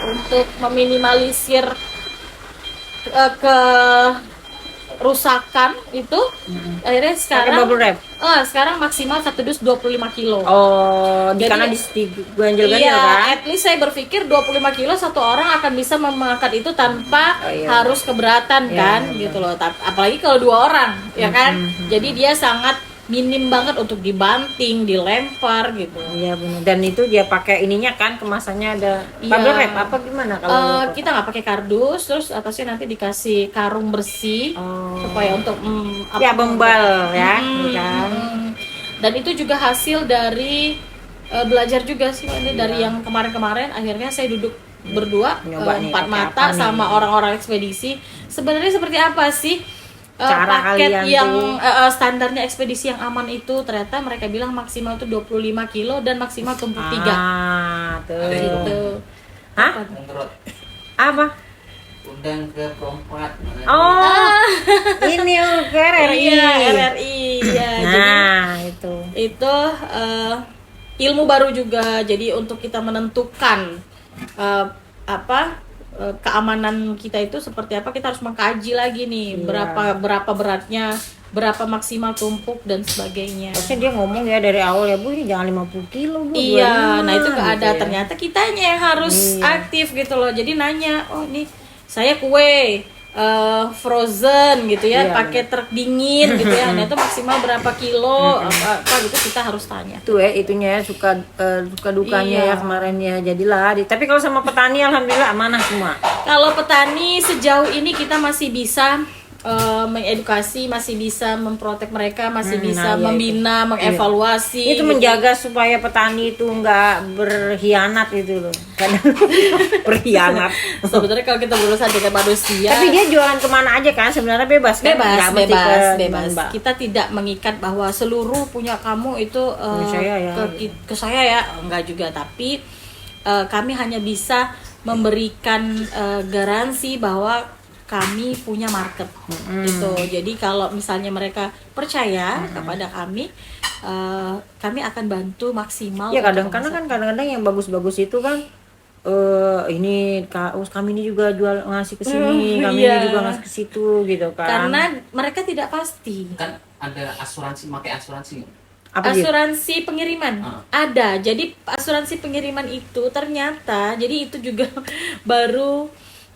untuk meminimalisir kerusakan itu, akhirnya Pakai sekarang bubble wrap. sekarang maksimal 1 dus 25 kilo. Oh, Jadi- karena diganjel-ganjel Iya, kan. at least saya berpikir 25 kilo satu orang akan bisa memakan itu tanpa Oh, iya. harus keberatan kan, gitu loh. Apalagi kalau 2 orang, ya kan. Jadi dia sangat minim banget untuk dibanting, dilempar gitu. Iya benar. Dan itu dia pakai ininya kan, kemasannya ada Iya. bubble wrap apa gimana kalau Kita nggak pakai kardus, terus atasnya nanti dikasih karung bersih supaya untuk ya bembal ya, kan. Dan itu juga hasil dari belajar juga sih ini dari yang kemarin-kemarin. Akhirnya saya duduk berdua Nyoba nih, 4 pakai mata apa nih? sama orang-orang ekspedisi. Sebenarnya seperti apa sih Cara paket kalian yang tuh. standarnya ekspedisi yang aman itu? Ternyata mereka bilang maksimal tuh 25 kilo dan maksimal tumpuk 3 tuh. gitu. Hah? Menurut Apa? undang ke perempat. Oh, ini RRI. Iya, RRI ya. Nah, itu. Itu ilmu baru juga. Jadi untuk kita menentukan keamanan kita itu seperti apa, kita harus mengkaji lagi nih berapa beratnya, berapa maksimal tumpuk dan sebagainya. Harusnya dia ngomong ya dari awal ya, Bu, ini jangan 50 kilo, Bu. Iya, 25, nah itu nggak ada. gitu ya. Ternyata kitanya yang harus aktif gitu loh. Jadi nanya, oh ini saya kue frozen gitu ya, Iya, pakai truk dingin gitu ya. Nah itu maksimal berapa kilo apa gitu kita harus tanya. Itu itunya ya, suka dukanya Iya. ya kemarin ya. Jadilah. Tapi kalau sama petani alhamdulillah amanah semua. Kalau petani sejauh ini kita masih bisa mengedukasi, masih bisa memprotek mereka, masih bisa iya membina, mengevaluasi. Itu gitu. menjaga supaya petani itu nggak berkhianat itu loh. Kadang berkhianat. Sebenarnya kalau kita berurusan dengan manusia, Tapi dia jualan kemana aja kan sebenarnya bebas kan? Nggak mesti bebas. Mbak. Kita tidak mengikat bahwa seluruh punya kamu itu saya ya. ke saya ya, enggak juga. Tapi kami hanya bisa memberikan garansi bahwa kami punya market gitu. Jadi kalau misalnya mereka percaya kepada kami akan bantu maksimal. Ya untuk kadang-kadang yang bagus-bagus itu kan kami ini juga jual ngasih ke sini, kami iya. ini juga ngasih ke situ gitu kan. karena mereka tidak pasti. Kan ada asuransi, pakai asuransi. Apa dia? Asuransi pengiriman ada. Jadi asuransi pengiriman itu ternyata, jadi itu juga baru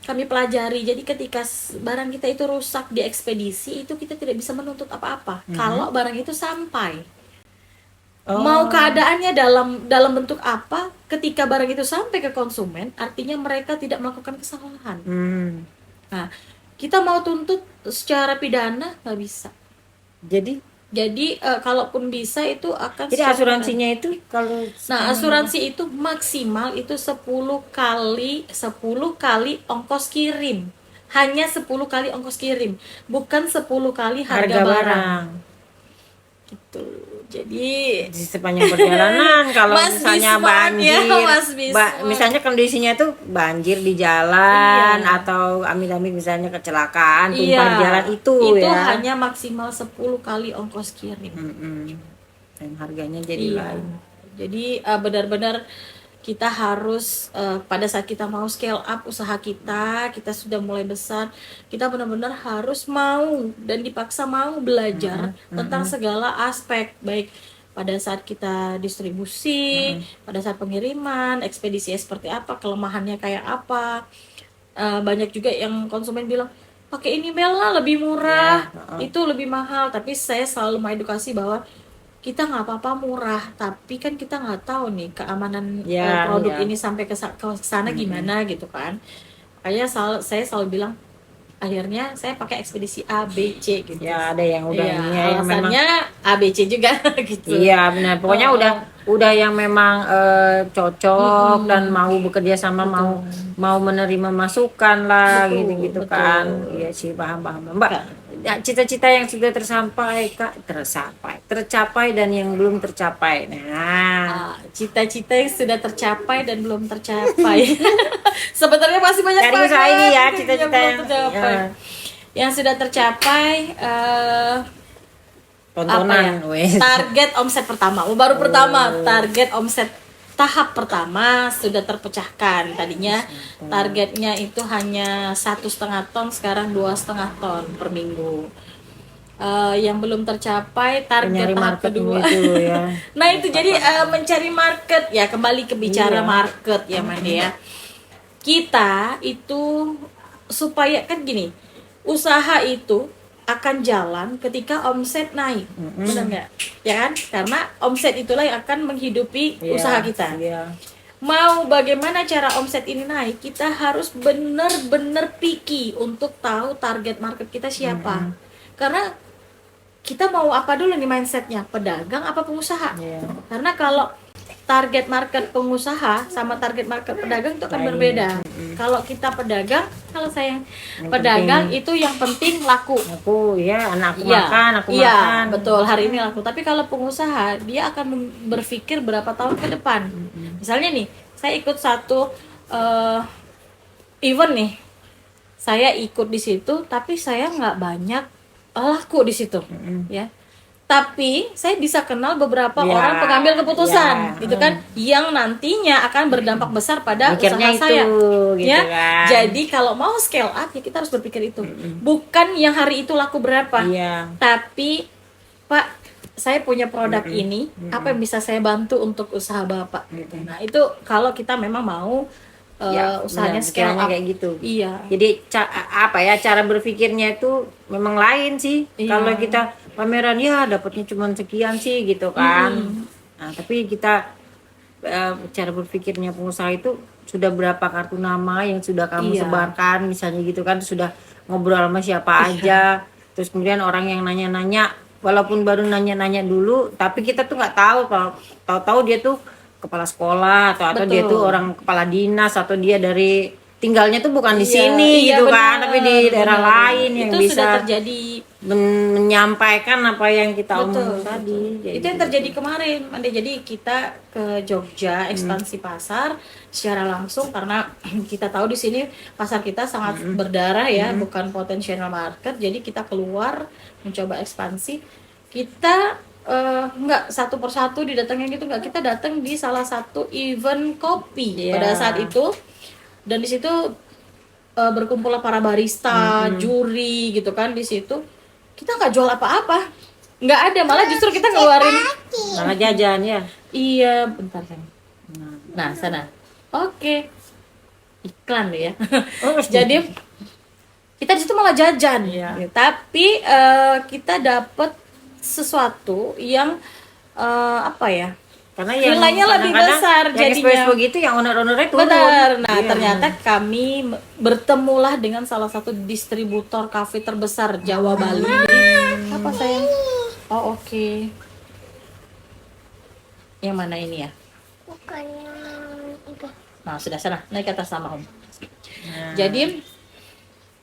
kami pelajari. Jadi ketika barang kita itu rusak di ekspedisi, itu kita tidak bisa menuntut apa-apa kalau barang itu sampai. Mau keadaannya dalam bentuk apa, ketika barang itu sampai ke konsumen, artinya mereka tidak melakukan kesalahan. Nah, kita mau tuntut secara pidana nggak bisa. Jadi kalaupun bisa itu akan Jadi secara- asuransinya itu kalau Nah, asuransi itu maksimal itu 10 kali ongkos kirim. Hanya 10 kali ongkos kirim, bukan 10 kali harga barang. Gitu. Jadi di sepanjang perjalanan kalau Mas misalnya Bisman ya, banjir, Mas Bisman. misalnya kondisinya tuh banjir di jalan atau amit-amit misalnya kecelakaan tumpah di jalan itu ya. hanya maksimal 10 kali ongkos kirim. Dan harganya jadi Iya. lain. Jadi benar-benar kita harus pada saat kita mau scale up usaha kita sudah mulai besar, kita benar-benar harus mau dan dipaksa mau belajar tentang segala aspek, baik pada saat kita distribusi, pada saat pengiriman, ekspedisi seperti apa, kelemahannya kayak apa. Banyak juga yang konsumen bilang pakai ini Bella lebih murah, itu lebih mahal, tapi saya selalu mengedukasi bahwa kita nggak apa-apa murah, tapi kan kita nggak tahu nih keamanan produk ini sampai ke sana gimana gitu kan. Makanya saya selalu bilang, akhirnya saya pakai ekspedisi A, B, C gitu. Ya ada yang udah Iya, ini ya, yang memang alasannya A, B, C juga gitu. iya benar. Pokoknya udah yang memang cocok dan mau bekerja sama, mau menerima masukan lah, gitu-gitu kan. Iya sih, paham Mbak. Ya, cita-cita yang sudah tercapai dan yang belum tercapai. Nah, cita-cita yang sudah tercapai dan belum tercapai. Sebenarnya masih banyak cari banget usaha ini ya, yang cita-cita belum yang tercapai. Yang sudah tercapai tontonan, target omset pertama. Pertama target omset tahap pertama sudah terpecahkan. Tadinya targetnya itu hanya 1,5 ton, sekarang 2,5 ton per minggu. Yang belum tercapai target tahap kedua itu, ya. Nah itu jadi mencari market ya, kembali ke bicara market ya Mande ya. Kita itu supaya kan gini, usaha itu akan jalan ketika omset naik, benar nggak? Ya kan? Karena omset itulah yang akan menghidupi usaha kita. Mau bagaimana cara omset ini naik, kita harus benar-benar picky untuk tahu target market kita siapa. Karena kita mau apa dulu nih mindsetnya, pedagang apa pengusaha? Karena kalau target market pengusaha sama target market pedagang itu akan berbeda. Kalau kita pedagang, pedagang itu yang penting laku. Anakku makan, aku makan. Betul, hari ini laku. Tapi kalau pengusaha, dia akan berpikir berapa tahun ke depan. Misalnya nih, saya ikut satu event nih, saya ikut di situ, tapi saya nggak banyak laku di situ, ya. Tapi saya bisa kenal beberapa orang pengambil keputusan, gitu kan, yang nantinya akan berdampak besar pada mikirnya usaha saya, gitu ya. Kan. Jadi kalau mau scale up ya kita harus berpikir itu, bukan yang hari itu laku berapa, tapi Pak, saya punya produk ini, apa yang bisa saya bantu untuk usaha Bapak, gitu. Nah itu kalau kita memang mau usahanya scale up kayak gitu. Iya. Jadi cara berpikirnya itu memang lain sih. Kalau kita pameran ya dapatnya cuma sekian sih gitu kan. Nah, tapi kita cara berpikirnya pengusaha itu sudah berapa kartu nama yang sudah kamu sebarkan misalnya gitu kan, sudah ngobrol sama siapa aja. Terus kemudian orang yang nanya-nanya, walaupun baru nanya-nanya dulu, tapi kita tuh nggak tahu, kalau tahu-tahu dia tuh kepala sekolah atau dia tuh orang kepala dinas, atau dia dari tinggalnya tuh bukan di sini gitu kan, tapi di daerah lain yang itu bisa sudah terjadi menyampaikan apa yang kita omongin tadi. Itu yang terjadi kemarin, Mande. Jadi kita ke Jogja ekspansi pasar secara langsung karena kita tahu di sini pasar kita sangat berdarah ya, bukan potential market. Jadi kita keluar mencoba ekspansi. Kita nggak satu persatu didatengin gitu, nggak, kita datang di salah satu event kopi pada saat itu, dan di situ berkumpullah para barista, juri gitu kan. Di situ kita nggak jual apa-apa, nggak ada, malah justru kita ngeluarin malah jajan ya. Iya, bentar kan. Nah sana, oke. Iklan ya. Jadi kita di situ malah jajan, tapi kita dapat sesuatu yang karena yang nilainya lebih besar yang jadinya begitu, yang owner-ownernya turun. Benar. Nah ternyata kami bertemulah dengan salah satu distributor kafe terbesar Jawa Bali. Apa sayang? Oh oke. Yang mana ini ya? Bukan yang itu. Nah sudah sana, naik ke atas sama Om. Jadi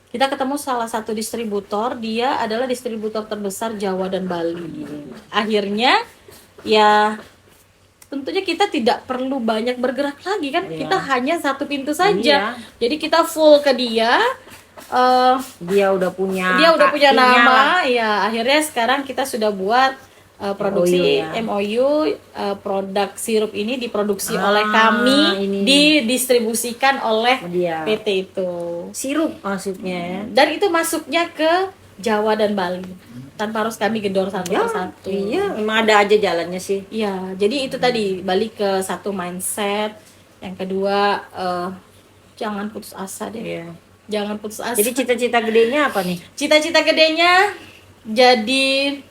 kita ketemu salah satu distributor, dia adalah distributor terbesar Jawa dan Bali. Akhirnya ya tentunya kita tidak perlu banyak bergerak lagi kan, kita hanya satu pintu saja. Jadi kita full ke dia. Dia udah punya nama lah. Ya akhirnya sekarang kita sudah buat produksi MOU ya. MOU, produk sirup ini diproduksi Ah, oleh kami, ini. didistribusikan oleh Dia. PT itu. Sirup maksudnya ya. Dan itu masuknya ke Jawa dan Bali tanpa harus kami gedor satu Ya, persatu. iya, memang ada aja jalannya sih. Iya, jadi itu tadi balik ke satu mindset. Yang kedua, jangan putus asa deh. Iya. Jangan putus asa. Jadi cita-cita gedenya apa nih? Cita-cita gedenya jadi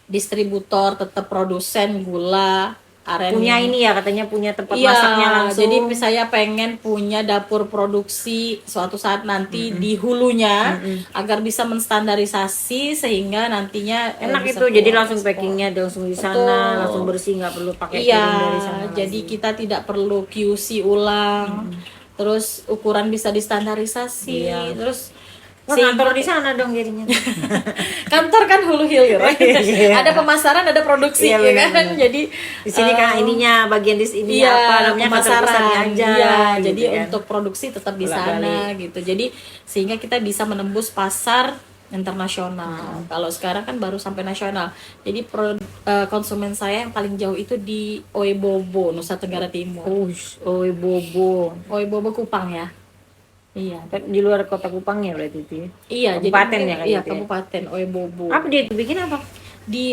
distributor, tetap produsen gula aren. Punya ini ya, katanya punya tempat Iya, masaknya langsung. jadi saya pengen punya dapur produksi suatu saat nanti di hulunya agar bisa menstandarisasi sehingga nantinya Enak bisa itu, jadi keluar langsung ekspor. packingnya langsung di sana, Betul. langsung bersih, nggak perlu pakai Iya, kirim dari sana. jadi lagi. kita tidak perlu QC ulang. Terus ukuran bisa distandarisasi. Iya. Terus Wah, si kantor di sana dong jadinya. kantor kan hulu hilir. Iya. Ada pemasaran, ada produksi Iya, ya kan. benar-benar. Jadi Di sini kan ininya bagian di sini iya, apa namanya kantor pusatnya pemasaran aja. iya, gitu jadi kan. untuk produksi tetap di Bolak-balik. sana gitu. Jadi sehingga kita bisa menembus pasar internasional. Kalau sekarang kan baru sampai nasional. Jadi konsumen saya yang paling jauh itu di Oebobo, Nusa Tenggara Timur. Oh, Bobo. Oebobo Kupang ya. Iya. Di luar kota Kupang ya berarti itu ya. Iya, Kabupaten jadi ya kayak iya, gitu ya? kabupaten Oebobo. Apa dia itu bikin apa? Di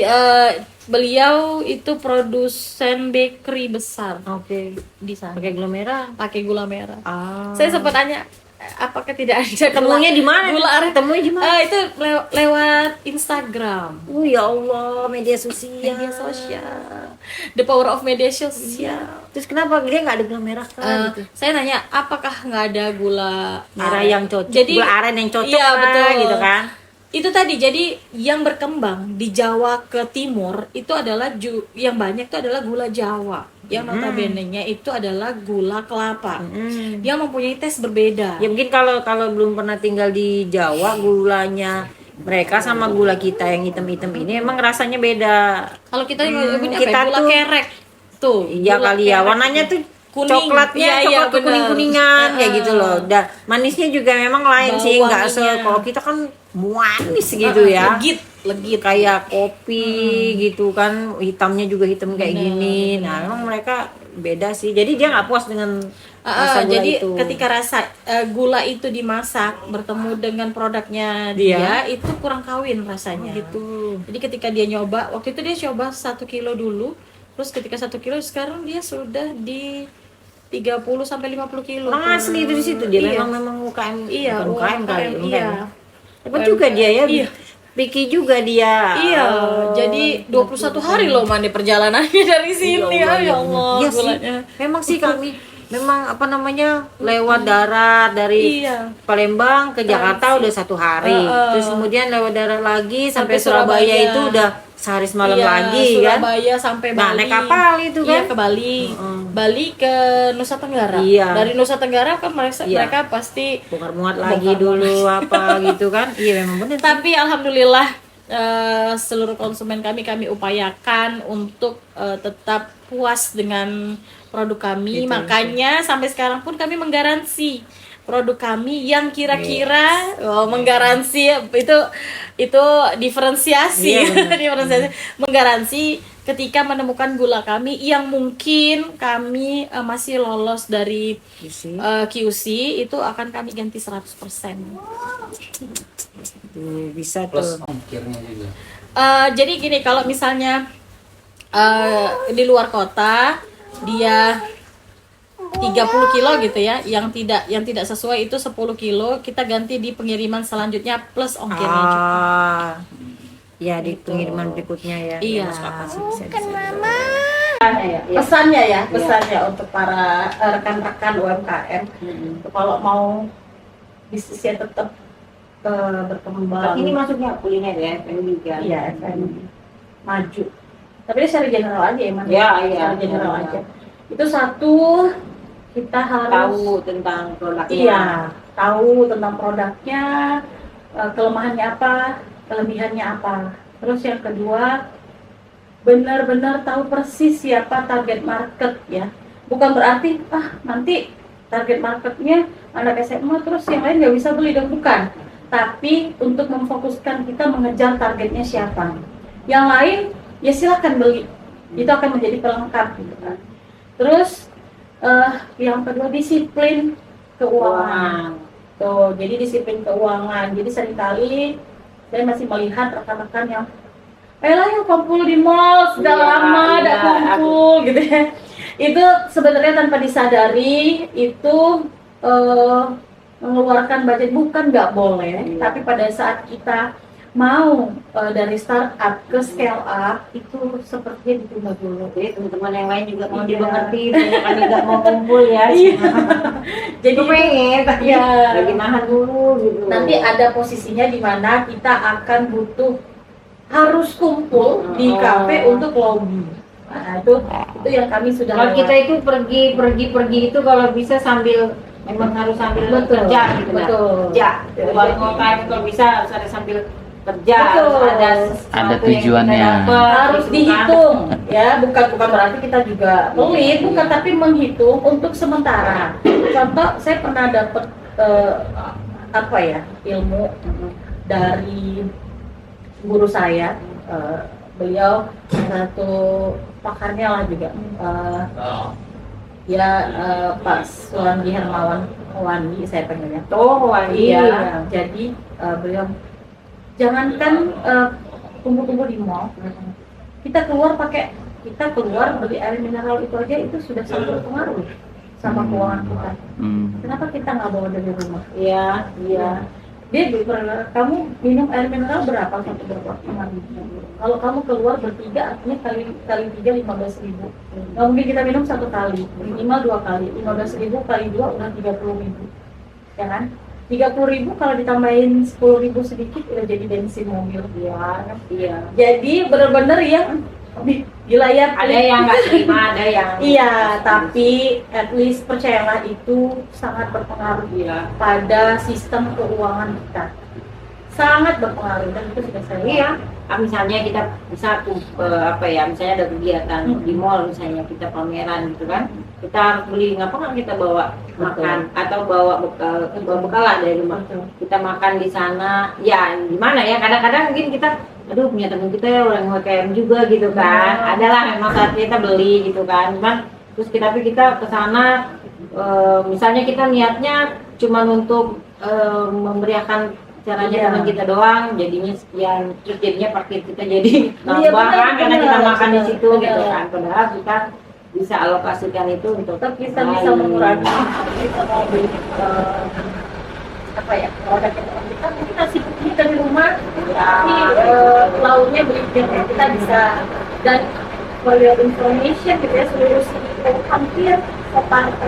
beliau itu produsen bakery besar Oke. di sana. Pakai gula merah. Pakai gula merah. Ah. Saya sempat tanya apakah tidak ada Ketemunya di mana? Gula aren. Ketemunya di mana? Itu lewat Instagram. Oh ya Allah, media sosial. Media sosial. The power of media sosial. Terus kenapa dia nggak ada gula merah kan? Gitu. Saya nanya apakah nggak ada gula Merah aren? yang cocok, Jadi gula aren yang cocok iya, lah, betul. gitu kan? Itu tadi, jadi yang berkembang di Jawa ke timur itu adalah yang banyak itu adalah gula Jawa, yang notabene-nya itu adalah gula kelapa, yang mempunyai tes berbeda. Ya mungkin kalau belum pernah tinggal di Jawa, gulanya mereka sama gula kita yang hitam-hitam ini emang rasanya beda. Kalau kita nyebutnya kita apa ya? Gula tuh- kerek tuh. Iya gula kali ya, kerek warnanya itu. tuh Kuning. coklatnya Iya, iya, coklat bener. kuning-kuningan kayak gitu loh. Dan manisnya juga memang lain Bau sih, nggak wanginya. kalau kita kan manis gitu ya. Legit Kayak kopi gitu kan, hitamnya juga hitam kayak gini. Nah, memang mereka beda sih. Jadi dia nggak puas dengan rasa gula jadi itu. ketika rasa gula itu dimasak bertemu dengan produknya dia itu kurang kawin rasanya. gitu. Jadi ketika dia nyoba, waktu itu dia coba 1 kilo dulu, terus ketika 1 kilo sekarang dia sudah di 30 sampai 50 kilo. Orang asli itu di situ dia Iya. memang UKM, Iya, bukan UKM kali, UMKM, UKM. iya. Hebat juga dia ya. Iya. Pikir juga dia. Iya, jadi 21 hari loh mandi perjalanannya dari sini. Ya Allah, Iya sih. gulanya. Memang sih kami memang apa namanya lewat darat dari Iya. Palembang ke Jakarta udah 1 hari. Terus kemudian lewat darat lagi sampai Surabaya Surabaya. itu udah sehari semalam Iya, lagi kan. Surabaya sampai Nah, Bali. naik kapal itu kan. Iya, ke Bali. Bali ke Nusa Tenggara. Iya. Dari Nusa Tenggara kan mereka, Iya. mereka pasti Bongkar muat lagi dulu apa gitu kan. Iya memang benar. tapi alhamdulillah seluruh konsumen kami upayakan untuk tetap puas dengan produk kami. Makanya sampai sekarang pun kami menggaransi produk kami yang kira-kira menggaransi itu diferensiasi. Iya, Diferensiasi menggaransi ketika menemukan gula kami yang mungkin kami masih lolos dari QC itu akan kami ganti 100%. Tuh, bisa Plus tuh. ongkirnya juga. Jadi gini, kalau misalnya di luar kota dia 30 kilo gitu ya, yang tidak sesuai itu 10 kilo, kita ganti di pengiriman selanjutnya plus ongkirnya juga. Ya di pengiriman berikutnya ya. Iya. Masuk akal sih, bisa. Pesannya untuk para rekan-rekan UMKM, kalau mau bisnisnya tetap berkembang. Ini masuknya kuliner ya, F&B kan. Iya, F&B maju. Tapi ini secara general aja ya, Mas. Iya. Secara general aja. Itu satu, kita harus Tahu tentang produknya. iya, tahu tentang produknya, kelemahannya apa, kelebihannya apa. Terus yang kedua, benar-benar tahu persis siapa target market ya. Bukan berarti nanti target marketnya anak SMA terus yang lain nggak bisa beli, dan bukan. Tapi untuk memfokuskan kita mengejar targetnya siapa. Yang lain ya silakan beli. Itu akan menjadi pelengkap gitu kan. Terus yang kedua disiplin keuangan. Tuh, jadi disiplin keuangan. Jadi seringkali saya masih melihat rekan-rekan yang lah yuk kumpul di mall, sudah lama tidak kumpul gitu ya. Itu sebenarnya tanpa disadari itu mengeluarkan budget, bukan nggak boleh, tapi pada saat kita mau dari startup ke scale up itu sepertinya ditunda dulu. Jadi teman-teman yang lain juga mau dimengerti, banyak kan juga mau kumpul ya. Jadi pengen, tapi ya, lagi nahan dulu gitu. nanti ada posisinya di mana kita akan butuh harus kumpul di kafe untuk lobby. Nah, itu yang kami sudah Kalau kita lewati. itu pergi itu kalau bisa sambil memang harus sambil Betul, kerja gitu kan. betul. Kerja. Ya, Buat jadi- ngomong itu kalau bisa harus ada sambil kerja, Betul. harus ada Ada sesuatu yang tujuannya. kita dapat, Harus gitu kan. dihitung ya, bukan berarti kita juga pelit, bukan, tapi menghitung untuk sementara. Contoh, saya pernah dapat apa ya, ilmu dari guru saya, beliau satu pakarnya lah juga, Pak Suwandi Hermawan Wandi, saya panggilnya. Iya, jadi beliau jangankan tumbuh-tumbuh di mall, kita keluar beli air mineral itu aja itu sudah sangat berpengaruh sama keuangan kita. Kenapa kita nggak bawa dari rumah? Iya. Dia kamu minum air mineral berapa satu berapa? Kalau kamu keluar bertiga, artinya kali 3 15.000. Nggak mungkin kita minum satu kali, minimal 2 kali. 15.000 kali 2 udah 30.000, ya kan? 30.000 kalau ditambahin 10.000 sedikit udah jadi bensin mobil. Iya. Jadi benar-benar yang di layar Ada yang nggak terima, ada yang iya, tapi at least percayalah itu sangat berpengaruh pada sistem keuangan kita. Sangat berpengaruh, dan itu sudah saya Iya, misalnya kita bisa misalnya ada kegiatan di mall, misalnya kita pameran gitu kan, kita harus beli, ngapa nggak kita bawa makan atau bawa bekal lah dari rumah, kita makan di sana. Ya gimana ya, kadang-kadang mungkin kita punya teman kita ya orang UMKM juga gitu kan, adalah memang saatnya kita beli gitu kan, cuman terus kita ke sana, misalnya kita niatnya cuma untuk memberiakan caranya teman kita doang, jadinya sekian, terus jadinya parkir kita jadi nambah kan, karena kita makan di situ gitu kan, padahal kita bisa alokasikan itu untuk tetap kita bisa mengurangi. Kita mau beli produk kita mungkin nasi putih kita di rumah, tapi lauknya beli kita bisa. Dan for your information gitu ya, seluruh CEO hampir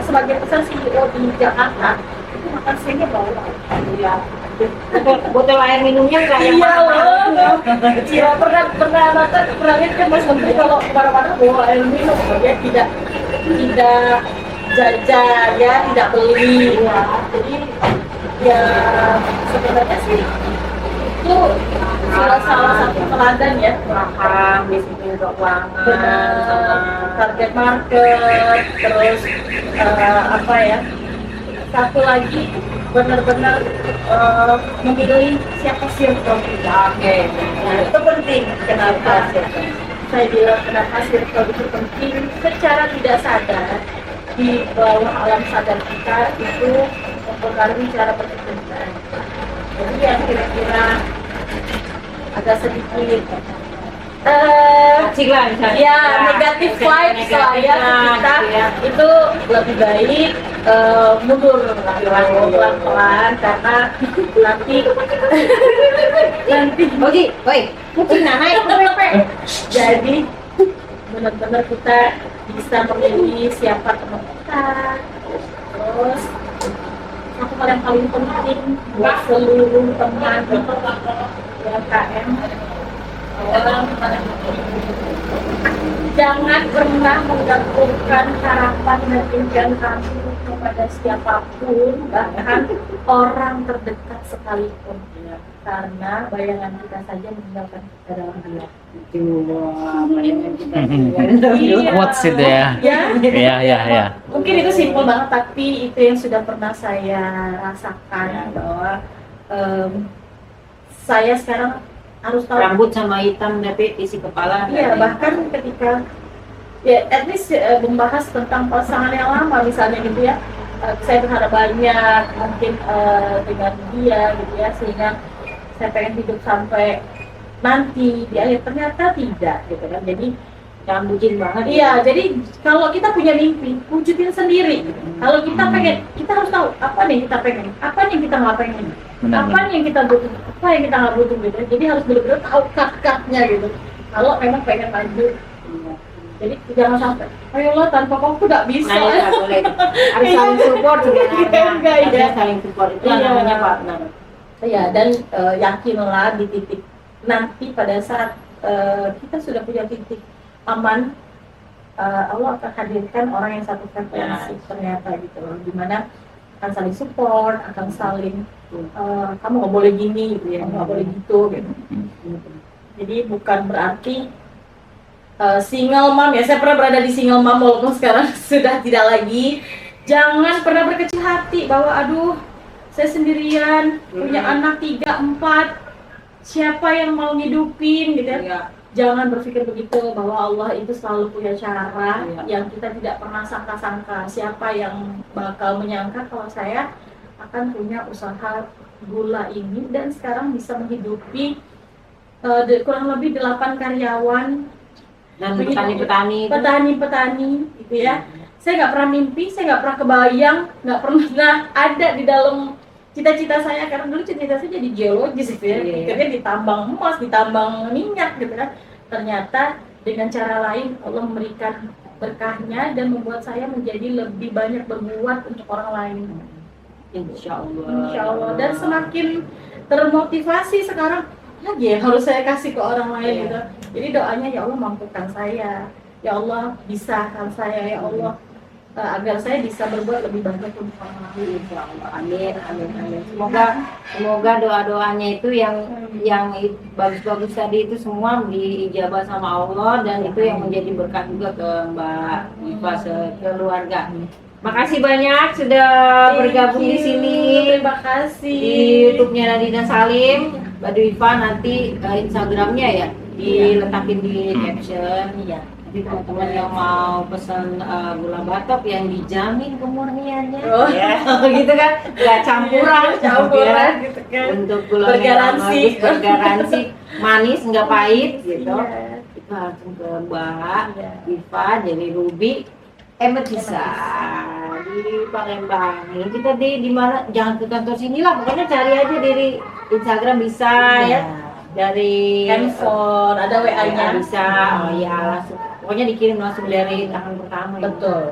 sebagian besar CEO di Jakarta itu makan siangnya bawa. botol air minumnya nggak yang Iya, pernah lihat kan Mas Menteri kalau kemana-mana bawa air minum, dia tidak jajan ya, tidak beli ya. Jadi ya sebenarnya sih itu salah satu teladan ya, paham disiplin keuangan, target market, terus satu lagi benar-benar memilih siapa circle kita. Nah, itu penting. Kenapa? Saya bilang kenapa circle itu penting? Secara tidak sadar di bawah alam sadar kita itu mempengaruhi cara berpikir kita. Jadi yang kira-kira agak sedikit asik lah misalnya. ya negatif vibes lah ya kita itu lebih baik mundur pelan-pelan karena nanti mungkin naik jadi benar-benar kita bisa memilih siapa teman kita. Terus satu hal yang paling penting buat seluruh teman UMKM, jangan pernah menggantungkan harapan dan impian kamu kepada siapapun, bahkan orang terdekat sekalipun, karena bayangan kita saja meninggalkan kita dalam gelap. Quotes itu ya. Iya. Mungkin itu simpel banget, tapi itu yang sudah pernah saya rasakan bahwa saya sekarang harus tahu. Rambut sama hitam tapi isi kepala. Iya, bahkan ketika ya at least membahas tentang pasangan yang lama misalnya gitu ya. Saya berharap banyak mungkin dengan dia gitu ya, sehingga saya pengen hidup sampai nanti di akhir, ternyata tidak gitu kan. Jadi Jangan bucin banget. iya, jadi kalau kita punya mimpi, wujudin sendiri. Kalau kita pengen, kita harus tahu apa nih kita pengen, apa nih kita nggak pengen, Benar, apa nih yang kita butuh, apa yang kita nggak butuh gitu. Jadi harus benar-benar tahu kat-katnya gitu. Kalau memang pengen maju, jadi jangan sampai, ayolah tanpa kamu nggak bisa. Nah, ya, boleh. Harus saling support sebenarnya. Enggak, iya. Harusnya saling support itu Iya. namanya partner. Iya, dan yakinlah di titik nanti pada saat kita sudah punya titik aman, Allah akan hadirkan orang yang satu frekuensi ternyata gitu loh, dimana akan saling support, akan saling kamu nggak boleh gini gitu ya, nggak boleh gitu gitu. Jadi bukan berarti single mom ya, saya pernah berada di single mom walaupun sekarang sudah tidak lagi. Jangan pernah berkecil hati bahwa aduh saya sendirian, punya anak 3, 4, siapa yang mau ngidupin gitu ya. Iya. Jangan berpikir begitu, bahwa Allah itu selalu punya cara Iya. yang kita tidak pernah sangka-sangka. Siapa yang bakal menyangka kalau saya akan punya usaha gula ini dan sekarang bisa menghidupi kurang lebih 8 karyawan Dan petani-petani gitu ya. Saya nggak pernah mimpi, saya nggak pernah kebayang, nggak pernah ada di dalam cita-cita saya, karena dulu cita-cita saya jadi geologis gitu ya, Iya. pikirnya ditambang emas, ditambang minyak gitu kan. Ternyata dengan cara lain Allah memberikan berkahnya dan membuat saya menjadi lebih banyak berbuat untuk orang lain. Insya Allah. Insya Allah. Dan semakin termotivasi sekarang lagi ya harus saya kasih ke orang lain Iya. gitu. Jadi doanya ya Allah mampukan saya, ya Allah bisahkan saya, ya Allah agar saya bisa berbuat lebih banyak untuk orang lain. Insya Allah. Amin, amin, amin. Semoga doa-doanya itu yang bagus-bagus tadi itu semua diijabah sama Allah, dan itu yang menjadi berkah juga ke Mbak Iva sekeluarga. Makasih banyak sudah bergabung di sini Terima kasih. di YouTube-nya Nadina Salim. Mbak Iva nanti Instagramnya ya diletakin di caption. Iya. Jadi teman-teman yang mau pesan gula batok yang dijamin kemurniannya, Oh. ya, gitu kan, nggak campuran, Campuran ya. gitu kan. Untuk gula merah Bergaransi. bagus, bergaransi, manis nggak pahit, gitu. Iya. Kita langsung ke Mbak Iya. Iva, jadi Ruby, Emetisa di Palembang. Ini kita di mana? Jangan ke kantor sini lah, pokoknya cari aja dari Instagram bisa ya. Dari Handphone, ada WA-nya. bisa, oh iya langsung. Pokoknya dikirim langsung dari tangan pertama. ya. Betul.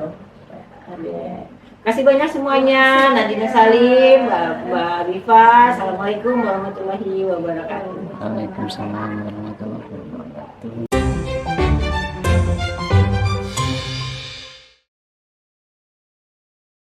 Kasih banyak semuanya. Nadina Salim, Mbak Rifa. Assalamualaikum warahmatullahi wabarakatuh. Waalaikumsalam warahmatullahi wabarakatuh.